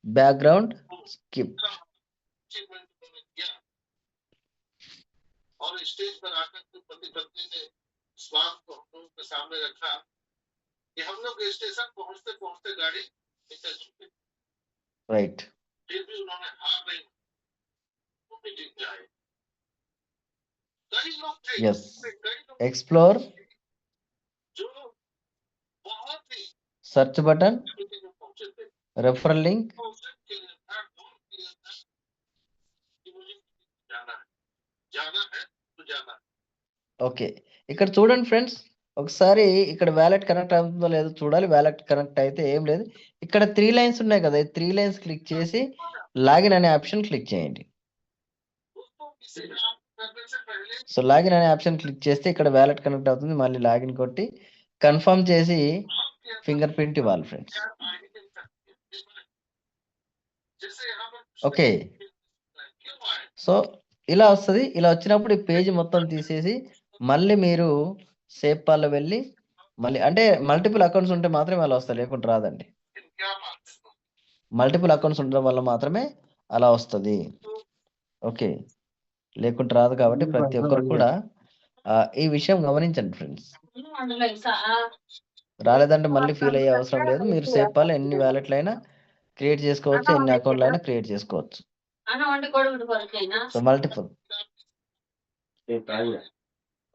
బ్యాక్గ్రౌండ్ స్కిప్. और स्टेज पर आकर के पति पत्नी ने स्वाद को हम लोगों के सामने रखा कि हम लोग स्टेशन पहुंचते पहुंचते गाड़ी निकल चुकी। राइट। फिर भी उन्होंने हार नहीं मानी, मीटिंग जाए। कई लोग थे, यस, एक्सप्लोर जो बहुत ही search button, referral link, okay. ఇక్కడ చూడండి ఫ్రెండ్స్, ఒకసారి ఇక్కడ వ్యాలెట్ కనెక్ట్ అవుతుందో లేదో చూడాలి. వ్యాలెట్ కనెక్ట్ అయితే ఏం లేదు. ఇక్కడ 3 లైన్స్ ఉన్నాయి కదా, ఈ 3 లైన్స్ క్లిక్ చేసి లాగిన్ అనే ఆప్షన్ క్లిక్ చేయండి. సో లాగిన్ అనే ఆప్షన్ క్లిక్ చేస్తే ఇక్కడ వ్యాలెట్ కనెక్ట్ అవుతుంది. మళ్ళీ లాగిన్ కొట్టి కన్ఫర్మ్ చేసి ఫింగర్ ప్రింట్ ఇవ్వాలి ఫ్రెండ్స్. ఓకే, సో ఇలా వస్తుంది. ఇలా వచ్చినప్పుడు ఈ పేజ్ మొత్తం తీసేసి మళ్ళీ మీరు సేవ్ పాల్లో వెళ్ళి మళ్ళీ, అంటే మల్టిపుల్ అకౌంట్స్ ఉంటే మాత్రమే అలా వస్తుంది, లేకుంటే రాదండి. మల్టిపుల్ అకౌంట్స్ ఉండడం వల్ల మాత్రమే అలా వస్తుంది. ఓకే, లేకుంటే రాదు. కాబట్టి ప్రతి ఒక్కరు కూడా ఈ విషయం గమనించండి ఫ్రెండ్స్. రాలేదంటే మళ్ళీ ఫీల్ అయ్యే అవసరం లేదు. మీరు సేవ్ పాల్లో ఎన్ని వ్యాలెట్లు అయినా క్రియేట్ చేసుకోవచ్చు, ఎన్ని అకౌంట్లు అయినా క్రియేట్ చేసుకోవచ్చు. So multiple.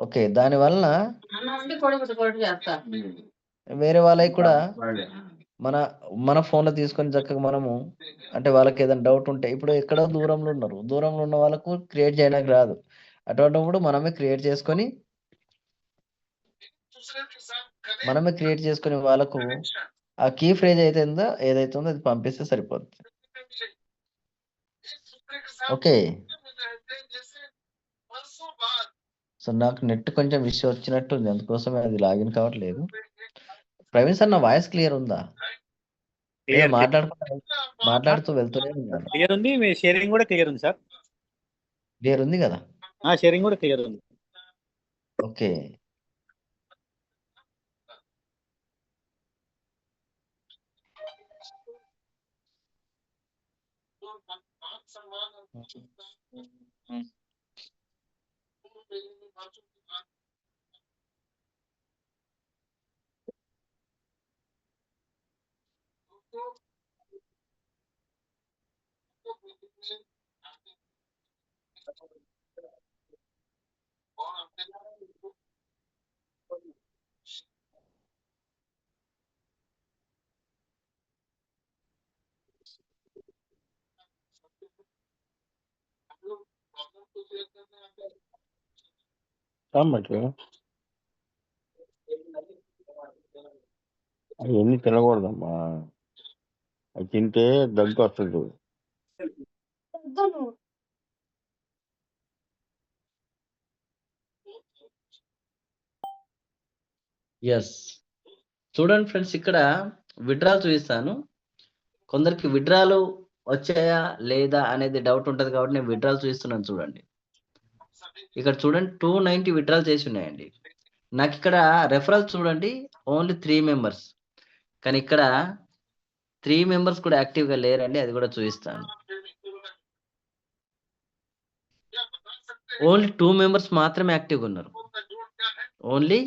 ఓకే, దాని వలన వేరే వాళ్ళకి కూడా మన ఫోన్లో తీసుకొని చక్కగా మనము, అంటే వాళ్ళకి ఏదైనా డౌట్ ఉంటే, ఇప్పుడు ఎక్కడో దూరంలో ఉన్నారు, దూరంలో ఉన్న వాళ్ళకు క్రియేట్ చేయడానికి రాదు. అటువంటిప్పుడు మనమే క్రియేట్ చేసుకొని వాళ్ళకు ఆ కీ ఫ్రేజ్ ఏదైతే ఉందో అది పంపిస్తే సరిపోద్ది. ఓకే, సో నాకు నెట్ కొంచెం ఇష్యూ వచ్చినట్టుంది, అందుకోసమే అది లాగిన్ కావట్లేదు. ప్రవీణ్ సార్, నా వాయిస్ క్లియర్ ఉందా? మాట్లాడుతూ వెళ్తూనే ఉన్నాను. క్లియర్ ఉంది. మీ షేరింగ్ కూడా క్లియర్ ఉంది సార్. క్లియర్ ఉంది కదా? షేరింగ్ కూడా క్లియర్ ఉంది. ఓకే, అవన్నీ తినకూడదమ్మా, అది తింటే దగ్గు వస్తుంది. ఎస్. చూడండి ఫ్రెండ్స్, ఇక్కడ విడ్రాల్ చూపిస్తాను. కొందరికి విడ్రాలు వచ్చాయా లేదా అనేది డౌట్ ఉంటుంది కాబట్టి నేను విడ్రాల్ చూపిస్తున్నాను. చూడండి, ఇక్కడ చూడండి 290 విడ్రాల్ చేసి ఉన్నాయండి. నాకు ఇక్కడ రెఫరల్ చూడండి ఓన్లీ 3 మెంబర్స్, కానీ ఇక్కడ 3 మెంబర్స్ కూడా యాక్టివ్గా లేరండి. అది కూడా చూపిస్తాను. ఓన్లీ 2 మెంబర్స్ మాత్రమే యాక్టివ్గా ఉన్నారు. ఓన్లీ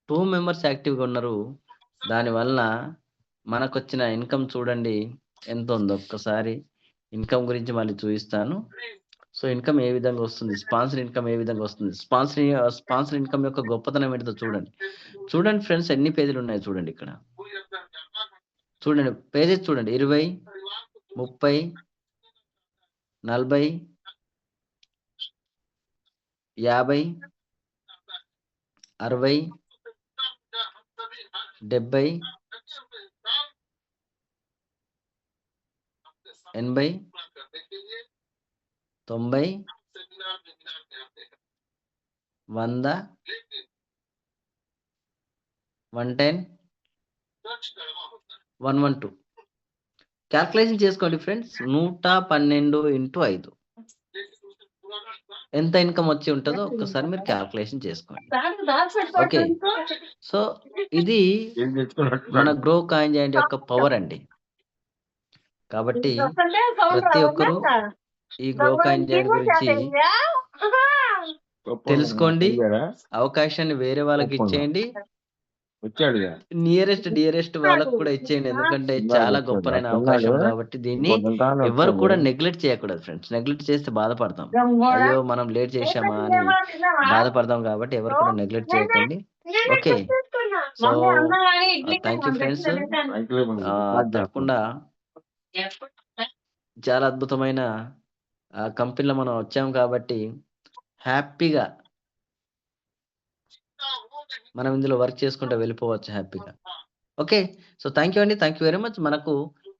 2 మెంబర్స్ యాక్టివ్గా ఉన్నారు. దానివల్ల మనకు వచ్చిన ఇన్కమ్ చూడండి ఎంత ఉందో. ఒక్కసారి ఇన్కమ్ గురించి మళ్ళీ చూపిస్తాను. సో ఇన్కమ్ ఏ విధంగా వస్తుంది, స్పాన్సర్ ఇన్కమ్ ఏ విధంగా వస్తుంది, స్పాన్సర్ ఇన్కమ్ యొక్క గొప్పతనం ఏంటో చూడండి. ఫ్రెండ్స్, ఎన్ని పేజీలు ఉన్నాయి చూడండి. ఇక్కడ చూడండి పేజెస్ చూడండి, 20, 30, 40, 50, 60, 70, 80, 90, 100, 110, 112. క్యాల్కులేషన్ చేసుకోండి ఫ్రెండ్స్. 112 into 5 ఎంత ఇన్కమ్ వచ్చి ఉంటుందో ఒక్కసారి మీరు క్యాల్కులేషన్ చేసుకోండి. ఓకే, సో ఇది ఏం తెచ్చుకున్నట్టు మన గ్రో కాయిన్ జాయింట్ యొక్క పవర్ అండి. కాబట్టి ప్రతి ఒక్కరూ ఈ గ్రో కాయిన్ జాయింట్ గురించి తెలుసుకోండి. అవకాశాన్ని వేరే వాళ్ళకి ఇచ్చేయండి. వచ్చాడుగా డియరెస్ట్ వాళ్ళకు కూడా ఇచ్చేయండి. ఎందుకంటే చాలా గొప్పనైన అవకాశం కాబట్టి దీన్ని ఎవరు కూడా నెగ్లెక్ట్ చేయకూడదు ఫ్రెండ్స్. నెగ్లెక్ట్ చేస్తే బాధపడతాం. అయ్యో మనం లేట్ చేసామా అని బాధపడతాం. కాబట్టి ఎవరు కూడా నెగ్లెక్ట్ చేయకండి. Okay, so thank you friends. తప్పకుండా చాలా అద్భుతమైన కంపెనీలో మనం వచ్చాం కాబట్టి హ్యాపీగా మనం ఇందులో వర్క్ చేసుకుంటూ వెళ్ళిపోవచ్చు హ్యాపీగా. ఓకే, సో థ్యాంక్ యూ అండి. Thank you very much. మనకు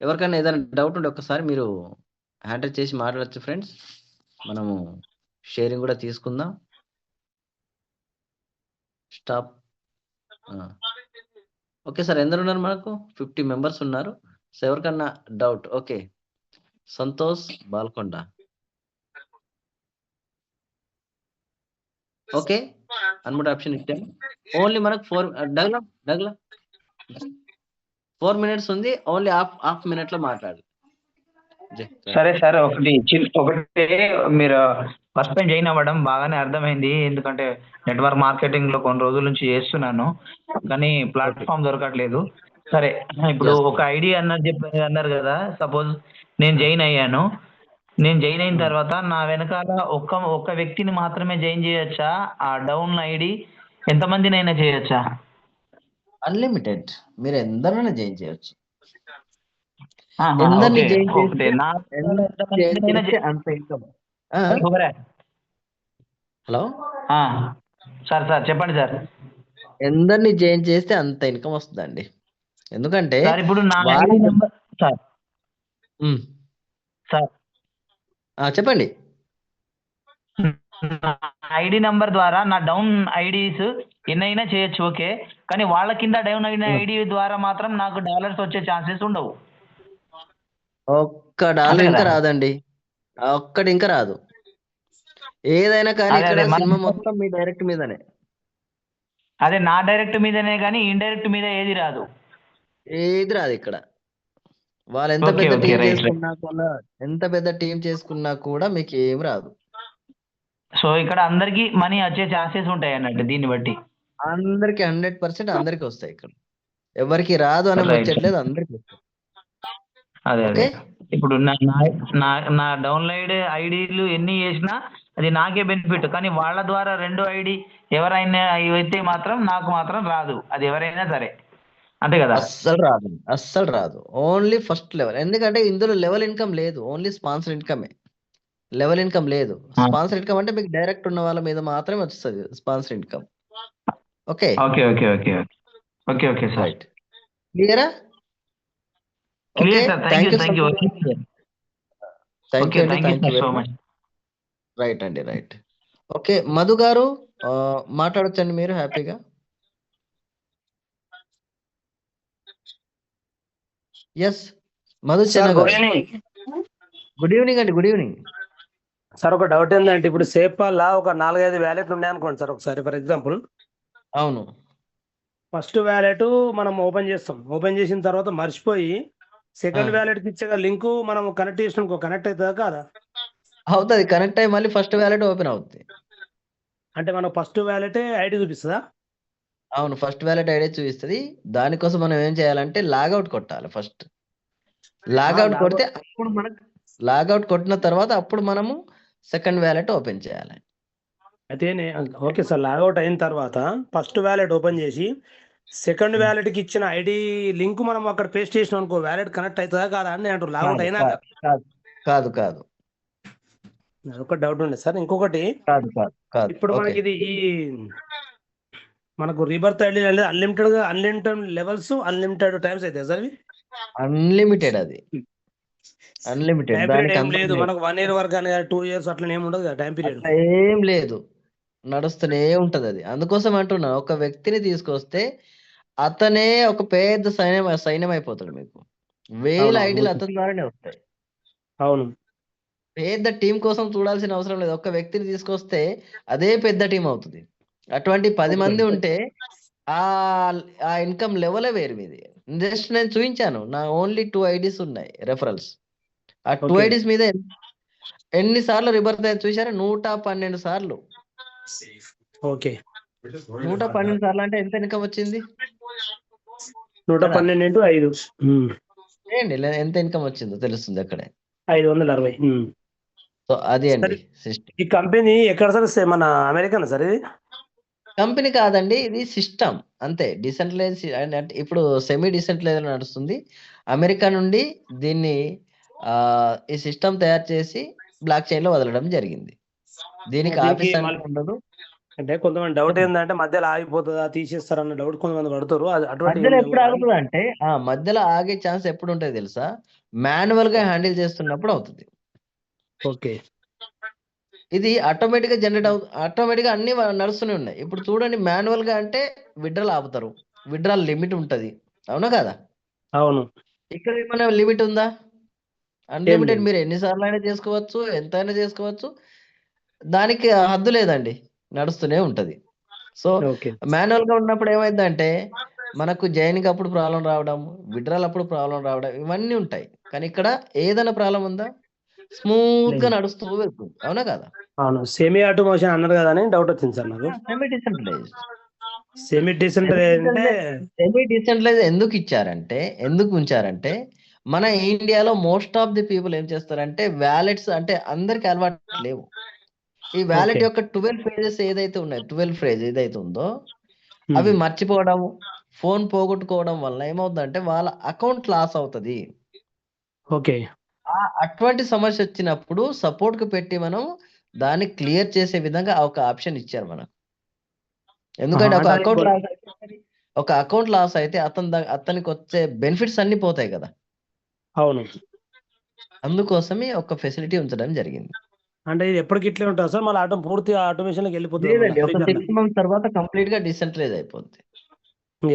ఎవరికైనా ఏదైనా డౌట్ ఉంటే ఒక్కసారి మీరు హ్యాండిల్ చేసి మాట్లాడచ్చు ఫ్రెండ్స్. మనము షేరింగ్ కూడా తీసుకుందాం. స్టాప్. ఓకే సార్, ఎందరు ఉన్నారు? మనకు 50 members ఉన్నారు. సో ఎవరికన్నా doubt? Okay, Santosh Balkonda. Okay, unmute option ఇచ్చాను. ఓన్లీ మనకు 4 minutes ఉంది. ఓన్లీ హాఫ్ మినిట్ లో మాట్లాడాలి. సరే సార్, ఒకటి మీరు ఫస్ట్ టైం జాయిన్ అవ్వడం బాగానే అర్థమైంది. ఎందుకంటే నెట్వర్క్ మార్కెటింగ్ లో కొన్ని రోజుల నుంచి చేస్తున్నాను, కానీ ప్లాట్ఫామ్ దొరకట్లేదు. సరే, ఇప్పుడు ఒక ఐడి అన్నారు కదా. సపోజ్ నేను జాయిన్ అయ్యాను. నేను జాయిన్ అయిన తర్వాత నా వెనకాల ఒక్క వ్యక్తిని మాత్రమే జాయిన్ చేయొచ్చా? ఆ డౌన్ ఐడి ఎంతమందినైనా చేయొచ్చా? అన్లిమిటెడ్, మీరు ఎందరైనా జాయిన్ చేయొచ్చు. హలో సార్ చెప్పండి సార్. ఎందరిని జాయిన్ చేస్తే అంత ఇన్కమ్ వస్తుందండి. ఎందుకంటే ఇప్పుడు నా చెప్పండి. ఐడి నంబర్ ద్వారా నా డౌన్ ఐడీస్ ఎన్నైనా చేయొచ్చు, ఓకే. కానీ వాళ్ళ కింద డౌన్ అయిన ఐడి ద్వారా మాత్రం నాకు డాలర్స్ వచ్చే ఛాన్సెస్ ఉండవు. $1 ఇంకా రాదండి. ఒక్కటి ఇంకా రాదు. ఏదైనా కానీ ఇక్కడ సినిమా మొత్తం మీ డైరెక్ట్ మీదనే. అదే నా డైరెక్ట్ మీదనే, కానీ ఇండైరెక్ట్ మీద ఏది రాదు. ఇక్కడ వాళ్ళు ఎంత పెద్ద టీం చేసుకున్నా కూడా మీకు ఏం రాదు. సో ఇక్కడ అందరికి మనీ వచ్చే ఛాన్సెస్ ఉంటాయి అన్నట్టు. దీన్ని బట్టి అందరికి 100% అందరికి వస్తాయి. ఇక్కడ ఎవరికి రాదు అని వచ్చేట్లేదు, అందరికి వస్తాయి. అదే ఇప్పుడు నా డౌన్లోడ్ ఐడీలు ఎన్ని చేసినా అది నాకే బెనిఫిట్. కానీ వాళ్ళ ద్వారా 2 ఐడి ఎవరైనా అయితే మాత్రం నాకు మాత్రం రాదు. అది ఎవరైనా సరే, అంతే కదా? అస్సలు రాదు. Only first level. ఎందుకంటే ఇందులో లెవెల్ ఇన్కమ్ లేదు, ఓన్లీ స్పాన్సర్ ఇన్కమే. లెవెల్ ఇన్కమ్ లేదు. స్పాన్సర్ ఇన్కమ్ అంటే మీకు డైరెక్ట్ ఉన్న వాళ్ళ మీద మాత్రమే వస్తుంది sponsor income. Okay okay okay okay okay okay sir. Right, క్లియరా? రైట్ అండి, రైట్. ఓకే, మధు గారు మాట్లాడొచ్చండి మీరు హ్యాపీగా. ఎస్ మధు చెన్న గారు. గుడ్ ఈవినింగ్ అండి. Good evening sir. ఒక డౌట్ ఏంటంటే, ఇప్పుడు సేపాల్లో ఒక 4-5 వ్యాలెట్లు ఉన్నాయి అనుకోండి సార్. ఒకసారి ఫర్ ఎగ్జాంపుల్, అవును, ఫస్ట్ వ్యాలెట్ మనం ఓపెన్ చేస్తాం. ఓపెన్ చేసిన తర్వాత మర్చిపోయి సెకండ్ వ్యాలెట్కి ఇచ్చే లింక్ మనం కనెక్ట్ చేసిన కనెక్ట్ అవుతుందా కాదా? అవుతుంది. కనెక్ట్ అయ్యి మళ్ళీ ఫస్ట్ వ్యాలెట్ ఓపెన్ అవుతుంది. అంటే మనం ఫస్ట్ వ్యాలెట్ ఐడి చూపిస్తుందా? అవును, ఫస్ట్ వ్యాలెట్ ఐడి చూపిస్తుంది. దానికోసం మనం ఏం చేయాలంటే లాగౌట్ కొట్టాలి. ఫస్ట్ లాగౌట్ కొడితే అప్పుడు మనకు లాగౌట్ కొట్టిన తర్వాత అప్పుడు మనము సెకండ్ వ్యాలెట్ ఓపెన్ చేయాలి. అయితే ఓకే సార్, లాగౌట్ అయిన తర్వాత ఫస్ట్ వ్యాలెట్ ఓపెన్ చేసి సెకండ్ వ్యాలెట్ కి ఇచ్చిన ఐడి లింక్ మనం అక్కడ పేస్ట్ చేసినాం అనుకో వ్యాలెట్ కనెక్ట్ అవుతుందా కాదా అని నేను అంటారు లాగౌట్ కాదు అయినాక. కాదు కాదు కాదు ఒక డౌట్ ఉండే సార్. ఇంకొకటి కాదు కాదు కాదు ఇప్పుడు ఓకే మనకి ఇది మనకు రీబర్త్ ఐడి అనేది అన్లిమిటెడ్ లెవెల్స్ అన్లిమిటెడ్ టైమ్స్ అయితే సార్ ఇవి అన్లిమిటెడ్ అది అన్లిమిటెడ్ టైం పీరియడ్ దానికి ఏం అంతం లేదు. లేదు. మనకు 1 year వరకు కానీ 2 years అట్లా ఏమి ఉండదు కదా టైం పీరియడ్. అట్లా ఏం లేదు, నడుస్తూనే ఉంటది అది. అందుకోసం అంటున్నా, ఒక వ్యక్తిని తీసుకొస్తే అతనే ఒక పెద్ద సైన్యం అయిపోతాడు. మీకు వేల అవును ఐడీలు అతని ద్వారానే వస్తాయి. అవును పెద్ద టీం కోసం చూడాల్సిన అవసరం లేదు. ఒక వ్యక్తిని తీసుకొస్తే అదే పెద్ద టీం అవుతుంది. అటువంటి 10 మంది ఉంటే ఆ ఆ ఇన్కమ్ లెవెలే వేరు మీది. జస్ట్ నేను చూపించాను, నా ఓన్లీ 2 ఐడీస్ ఉన్నాయి రెఫరల్స్. ఆ 2 Okay. ఐడీస్ మీద ఎన్ని సార్లు రిబర్త్ అయ్యింది చూసారా? 112 సార్లు. ఓకే 112 సార్లు అంటే ఎంత ఇన్కమ్ వచ్చింది? 112 into 5 చేయండి, ఎంత ఇన్కమ్ వచ్చిందో తెలుస్తుంది అక్కడే. 560. సో అది అండి సిస్టమ్. ఈ కంపెనీ ఎక్కడ సార్? మన అమెరికన్ సార్ ఇది? కంపెనీ కాదండి, ఇది సిస్టమ్ అంతే. డిసెంట్రలైజ్ అంటే ఇప్పుడు సెమీ డిసెంట్రలైజ్ నడుస్తుంది. అమెరికా నుండి దీన్ని ఈ సిస్టమ్ తయారు చేసి బ్లాక్ చైన్ లో వదలడం జరిగింది. దీనికి ఆఫీస్ అంటే ఉండదు. అంటే కొంతమంది డౌట్ ఏంటంటే మధ్యలో ఆగిపోతుందా తీసేస్తారన్న డౌట్ కొంతమంది పడతారు. మధ్యలో ఎప్పుడు ఆగుతుంది అంటే మధ్యలో ఆగే ఛాన్స్ ఎప్పుడు ఉంటుంది తెలుసా? మాన్యువల్ గా హ్యాండిల్ చేస్తున్నప్పుడు అవుతుంది. ఓకే ఇది ఆటోమేటిక్ గా జనరేట్ ఆటోమేటిక్ గా అన్ని నడుస్తూనే ఉన్నాయి. ఇప్పుడు చూడండి, మాన్యువల్ గా అంటే విడ్రాల్ ఆపుతారు, విడ్రాల్ లిమిట్ ఉంటది, అవునా కదా? అవును. ఇక్కడ ఏమైనా లిమిట్ ఉందా? అన్లిమిటెడ్, మీరు ఎన్నిసార్లు అయినా చేసుకోవచ్చు, ఎంతైనా చేసుకోవచ్చు, దానికి హద్దు లేదండి, నడుస్తూనే ఉంటది. సో ఓకే మాన్యువల్ గా ఉన్నప్పుడు ఏమైందంటే మనకు జైనింగ్ అప్పుడు ప్రాబ్లం రావడం, విడ్రాల్ అప్పుడు ప్రాబ్లం రావడం, ఇవన్నీ ఉంటాయి. కానీ ఇక్కడ ఏదైనా ప్రాబ్లం ఉందా? స్మూత్ గా నడుస్తూ వెళ్తుంది, అవునా కదా? అవును సెమీ ఆటోమేషన్ అన్నారు కదా అని డౌట్ వచ్చింది సార్ నాకు. Semi decentralise. సెమీ డిసెంట్రలైజ్ అంటే సెమీ డిసెంట్రలైజ్ ఎందుకు ఉంచారంటే మన ఇండియాలో మోస్ట్ ఆఫ్ ది పీపుల్ ఏం చేస్తారంటే వ్యాలెట్స్ అంటే అందరికి అలవాటు లేవు. ఈ వ్యాలెట్ Okay. యొక్క 12 ఫేజెస్ ఏదైతే ఉన్నాయి, 12 ఫేజ్ ఏదైతే ఉందో అవి మర్చిపోవడం, ఫోన్ పోగొట్టుకోవడం వల్ల ఏమవుతుందంటే వాళ్ళ అకౌంట్ లాస్ అవుతుంది. ఓకే అటువంటి సమస్య వచ్చినప్పుడు సపోర్ట్ కు పెట్టి మనం దాన్ని క్లియర్ చేసే విధంగా ఒక ఆప్షన్ ఇచ్చారు మనకు. ఎందుకంటే ఒక అకౌంట్ లాస్ అయితే అతనికి వచ్చే బెనిఫిట్స్ అన్ని పోతాయి కదా. అవును. అందుకోసమే ఒక ఫెసిలిటీ ఉంచడం జరిగింది. అంటే ఇది ఎప్పటికి ఇట్లే ఉంటుంది సార్? మళ్ళీ పూర్తి ఆటోమేషన్ లోకి లేదండి, ఒక వెళ్ళిపోతుంది. 6 months తర్వాత కంప్లీట్ గా డిసెంట్రలైజ్ అయిపోద్ది.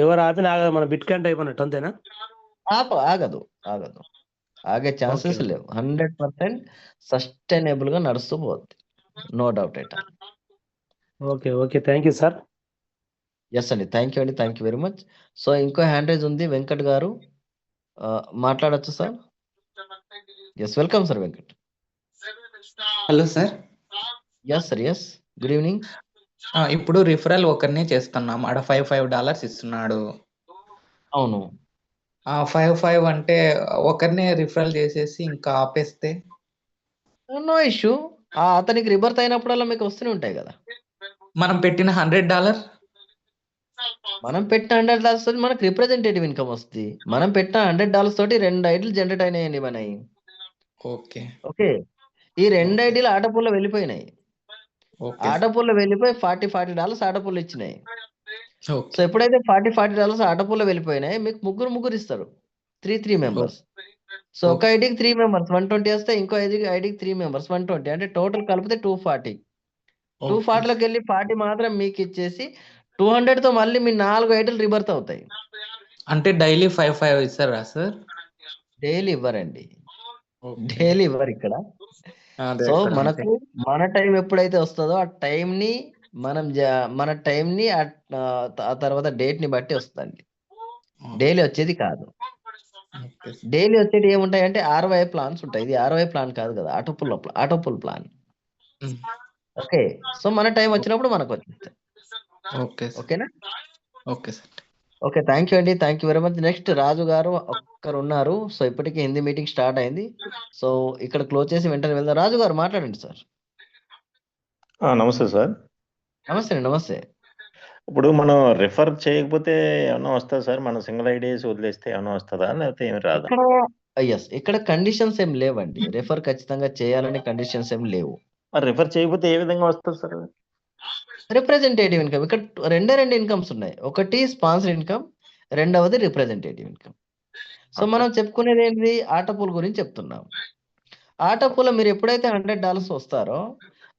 ఎవరు ఆపిన ఆగదు, మన బిట్ కాయింట్ అయిపోయినట్టు అంతేనా? ఆగదు ఆగే ఛాన్సెస్ లేవు. 100% సస్టైనబుల్ గా నడుస్తూ పోద్ది, no doubt at all. Okay okay thank you sir. Yes అండి, థ్యాంక్ యూ అండి, thank you very much. So ఇంకో హ్యాండ్ రైజ్ ఉంది, వెంకట్ గారు మాట్లాడచ్చు sir? Yes, welcome sir Venkat. Hello sir. Yes sir, yes, good evening. ఇప్పుడు రిఫరల్ ఒకరినే చేస్తున్నాం, ఆడ $5 ఇస్తున్నాడు. అవును, 5 అంటే ఒకరినే రిఫరల్ చేసేసి ఇంకా ఆపేస్తే నో ఇష్యూ. అతనికి రిబర్త్ అయినప్పుడల్లా మీకు వస్తూనే ఉంటాయి కదా. మనం పెట్టిన $100 మనం పెట్టిన $100 తోటి మనకు రిప్రజెంటేటివ్ ఇన్కమ్ వస్తుంది. మనం పెట్టిన $100 తోటి 2 ఐడీలు జనరేట్ అయినాయండి మనవి. ఓకే ఓకే, ఈ 2 ఐడీలు ఆటోపూల్లో వెళ్ళిపోయినాయి. ఓకే ఆటోపూల్లో వెళ్ళిపోయి $40 ఆటోపూల్లో ఇచ్చినాయి. సో ఓకే ఎప్పుడైతే $40 ఆటోపూల్లో వెళ్ళిపోయినాయి, మీకు ముగ్గురు ఇస్తారు, 3 మెంబర్స్. సో ఒక ఐడికి 3 మెంబర్స్ 120 వస్తే, ఇంకో ఐడికి 3 మెంబర్స్ 120, అంటే టోటల్ కలిపితే 240. 240లోకి వెళ్ళి 40 మాత్రం మీకు ఇచ్చేసి 200 తో మళ్ళీ మీ 4 ఐడీలు రిబర్త్ అవుతాయి. అంటే డైలీ 5 ఇస్తారా సార్? డైలీ ఇవ్వరండి, డైలీ ఇవ్వరు ఇక్కడ. సో మనకు మన టైం ఎప్పుడైతే వస్తుందో ఆ టైం ని మన టైం ని ఆ తర్వాత డేట్ ని బట్టి వస్తుందండి. డైలీ వచ్చేది కాదు. డైలీ వచ్చేది ఏముంటాయంటే ROI ప్లాన్స్ ఉంటాయి. ఇది ROI ప్లాన్ కాదు కదా, ఆటోపుల్ ప్లాన్. ఓకే, సో మన టైం వచ్చినప్పుడు మనకు వచ్చేస్తాయి. ఓకేనా? Okay sir. Okay, thank you అండి, thank you very much. Next Raju గారు ఒక్కరు ఉన్నారు. సో ఇప్పటికీ హిందీ మీటింగ్ స్టార్ట్ అయింది. సో ఇక్కడ క్లోజ్ చేసి వెంటనే వెళ్దాం. రాజు గారు మాట్లాడండి సార్. నమస్తే సార్. నమస్తే అండి, నమస్తే. ఇప్పుడు మనం రిఫర్ చేయకపోతే ఏమన్నా వస్తుందా సార్? మనం సింగిల్ ఐడియాస్ వదిలేస్తే ఏమన్నా వస్తుందా? లేకపోతే ఏమి రాదా? ఇక్కడ కండిషన్స్ ఏం లేవండి. రెఫర్ ఖచ్చితంగా చేయాలనే కండిషన్స్ ఏం లేవు. మరి రిఫర్ చేయకపోతే ఏ విధంగా వస్తుంది సార్? రిప్రజెంటేటివ్ ఇన్కమ్ ఇక్కడ రెండు ఇన్కమ్స్ ఉన్నాయి. ఒకటి స్పాన్సర్ ఇన్కమ్, రెండవది రిప్రజెంటేటివ్ ఇన్కమ్. సో మనం చెప్పుకునేది ఏంటి? ఆటోపూల్ గురించి చెప్తున్నాం. ఆటోపూల్ మీరు ఎప్పుడైతే $100 వస్తారో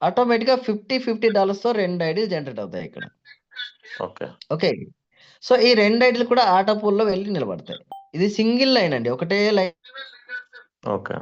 ఆటోమేటిక్ గా $50 తో 2 ఐడీలు జనరేట్ అవుతాయి ఇక్కడ. ఓకే. ఓకే. సో ఈ 2 ఐడీలు కూడా ఆటోపూల్ లో వెళ్ళి నిలబడతాయి. ఇది సింగిల్ లైన్ అండి, ఒకటే లైన్. ఓకే.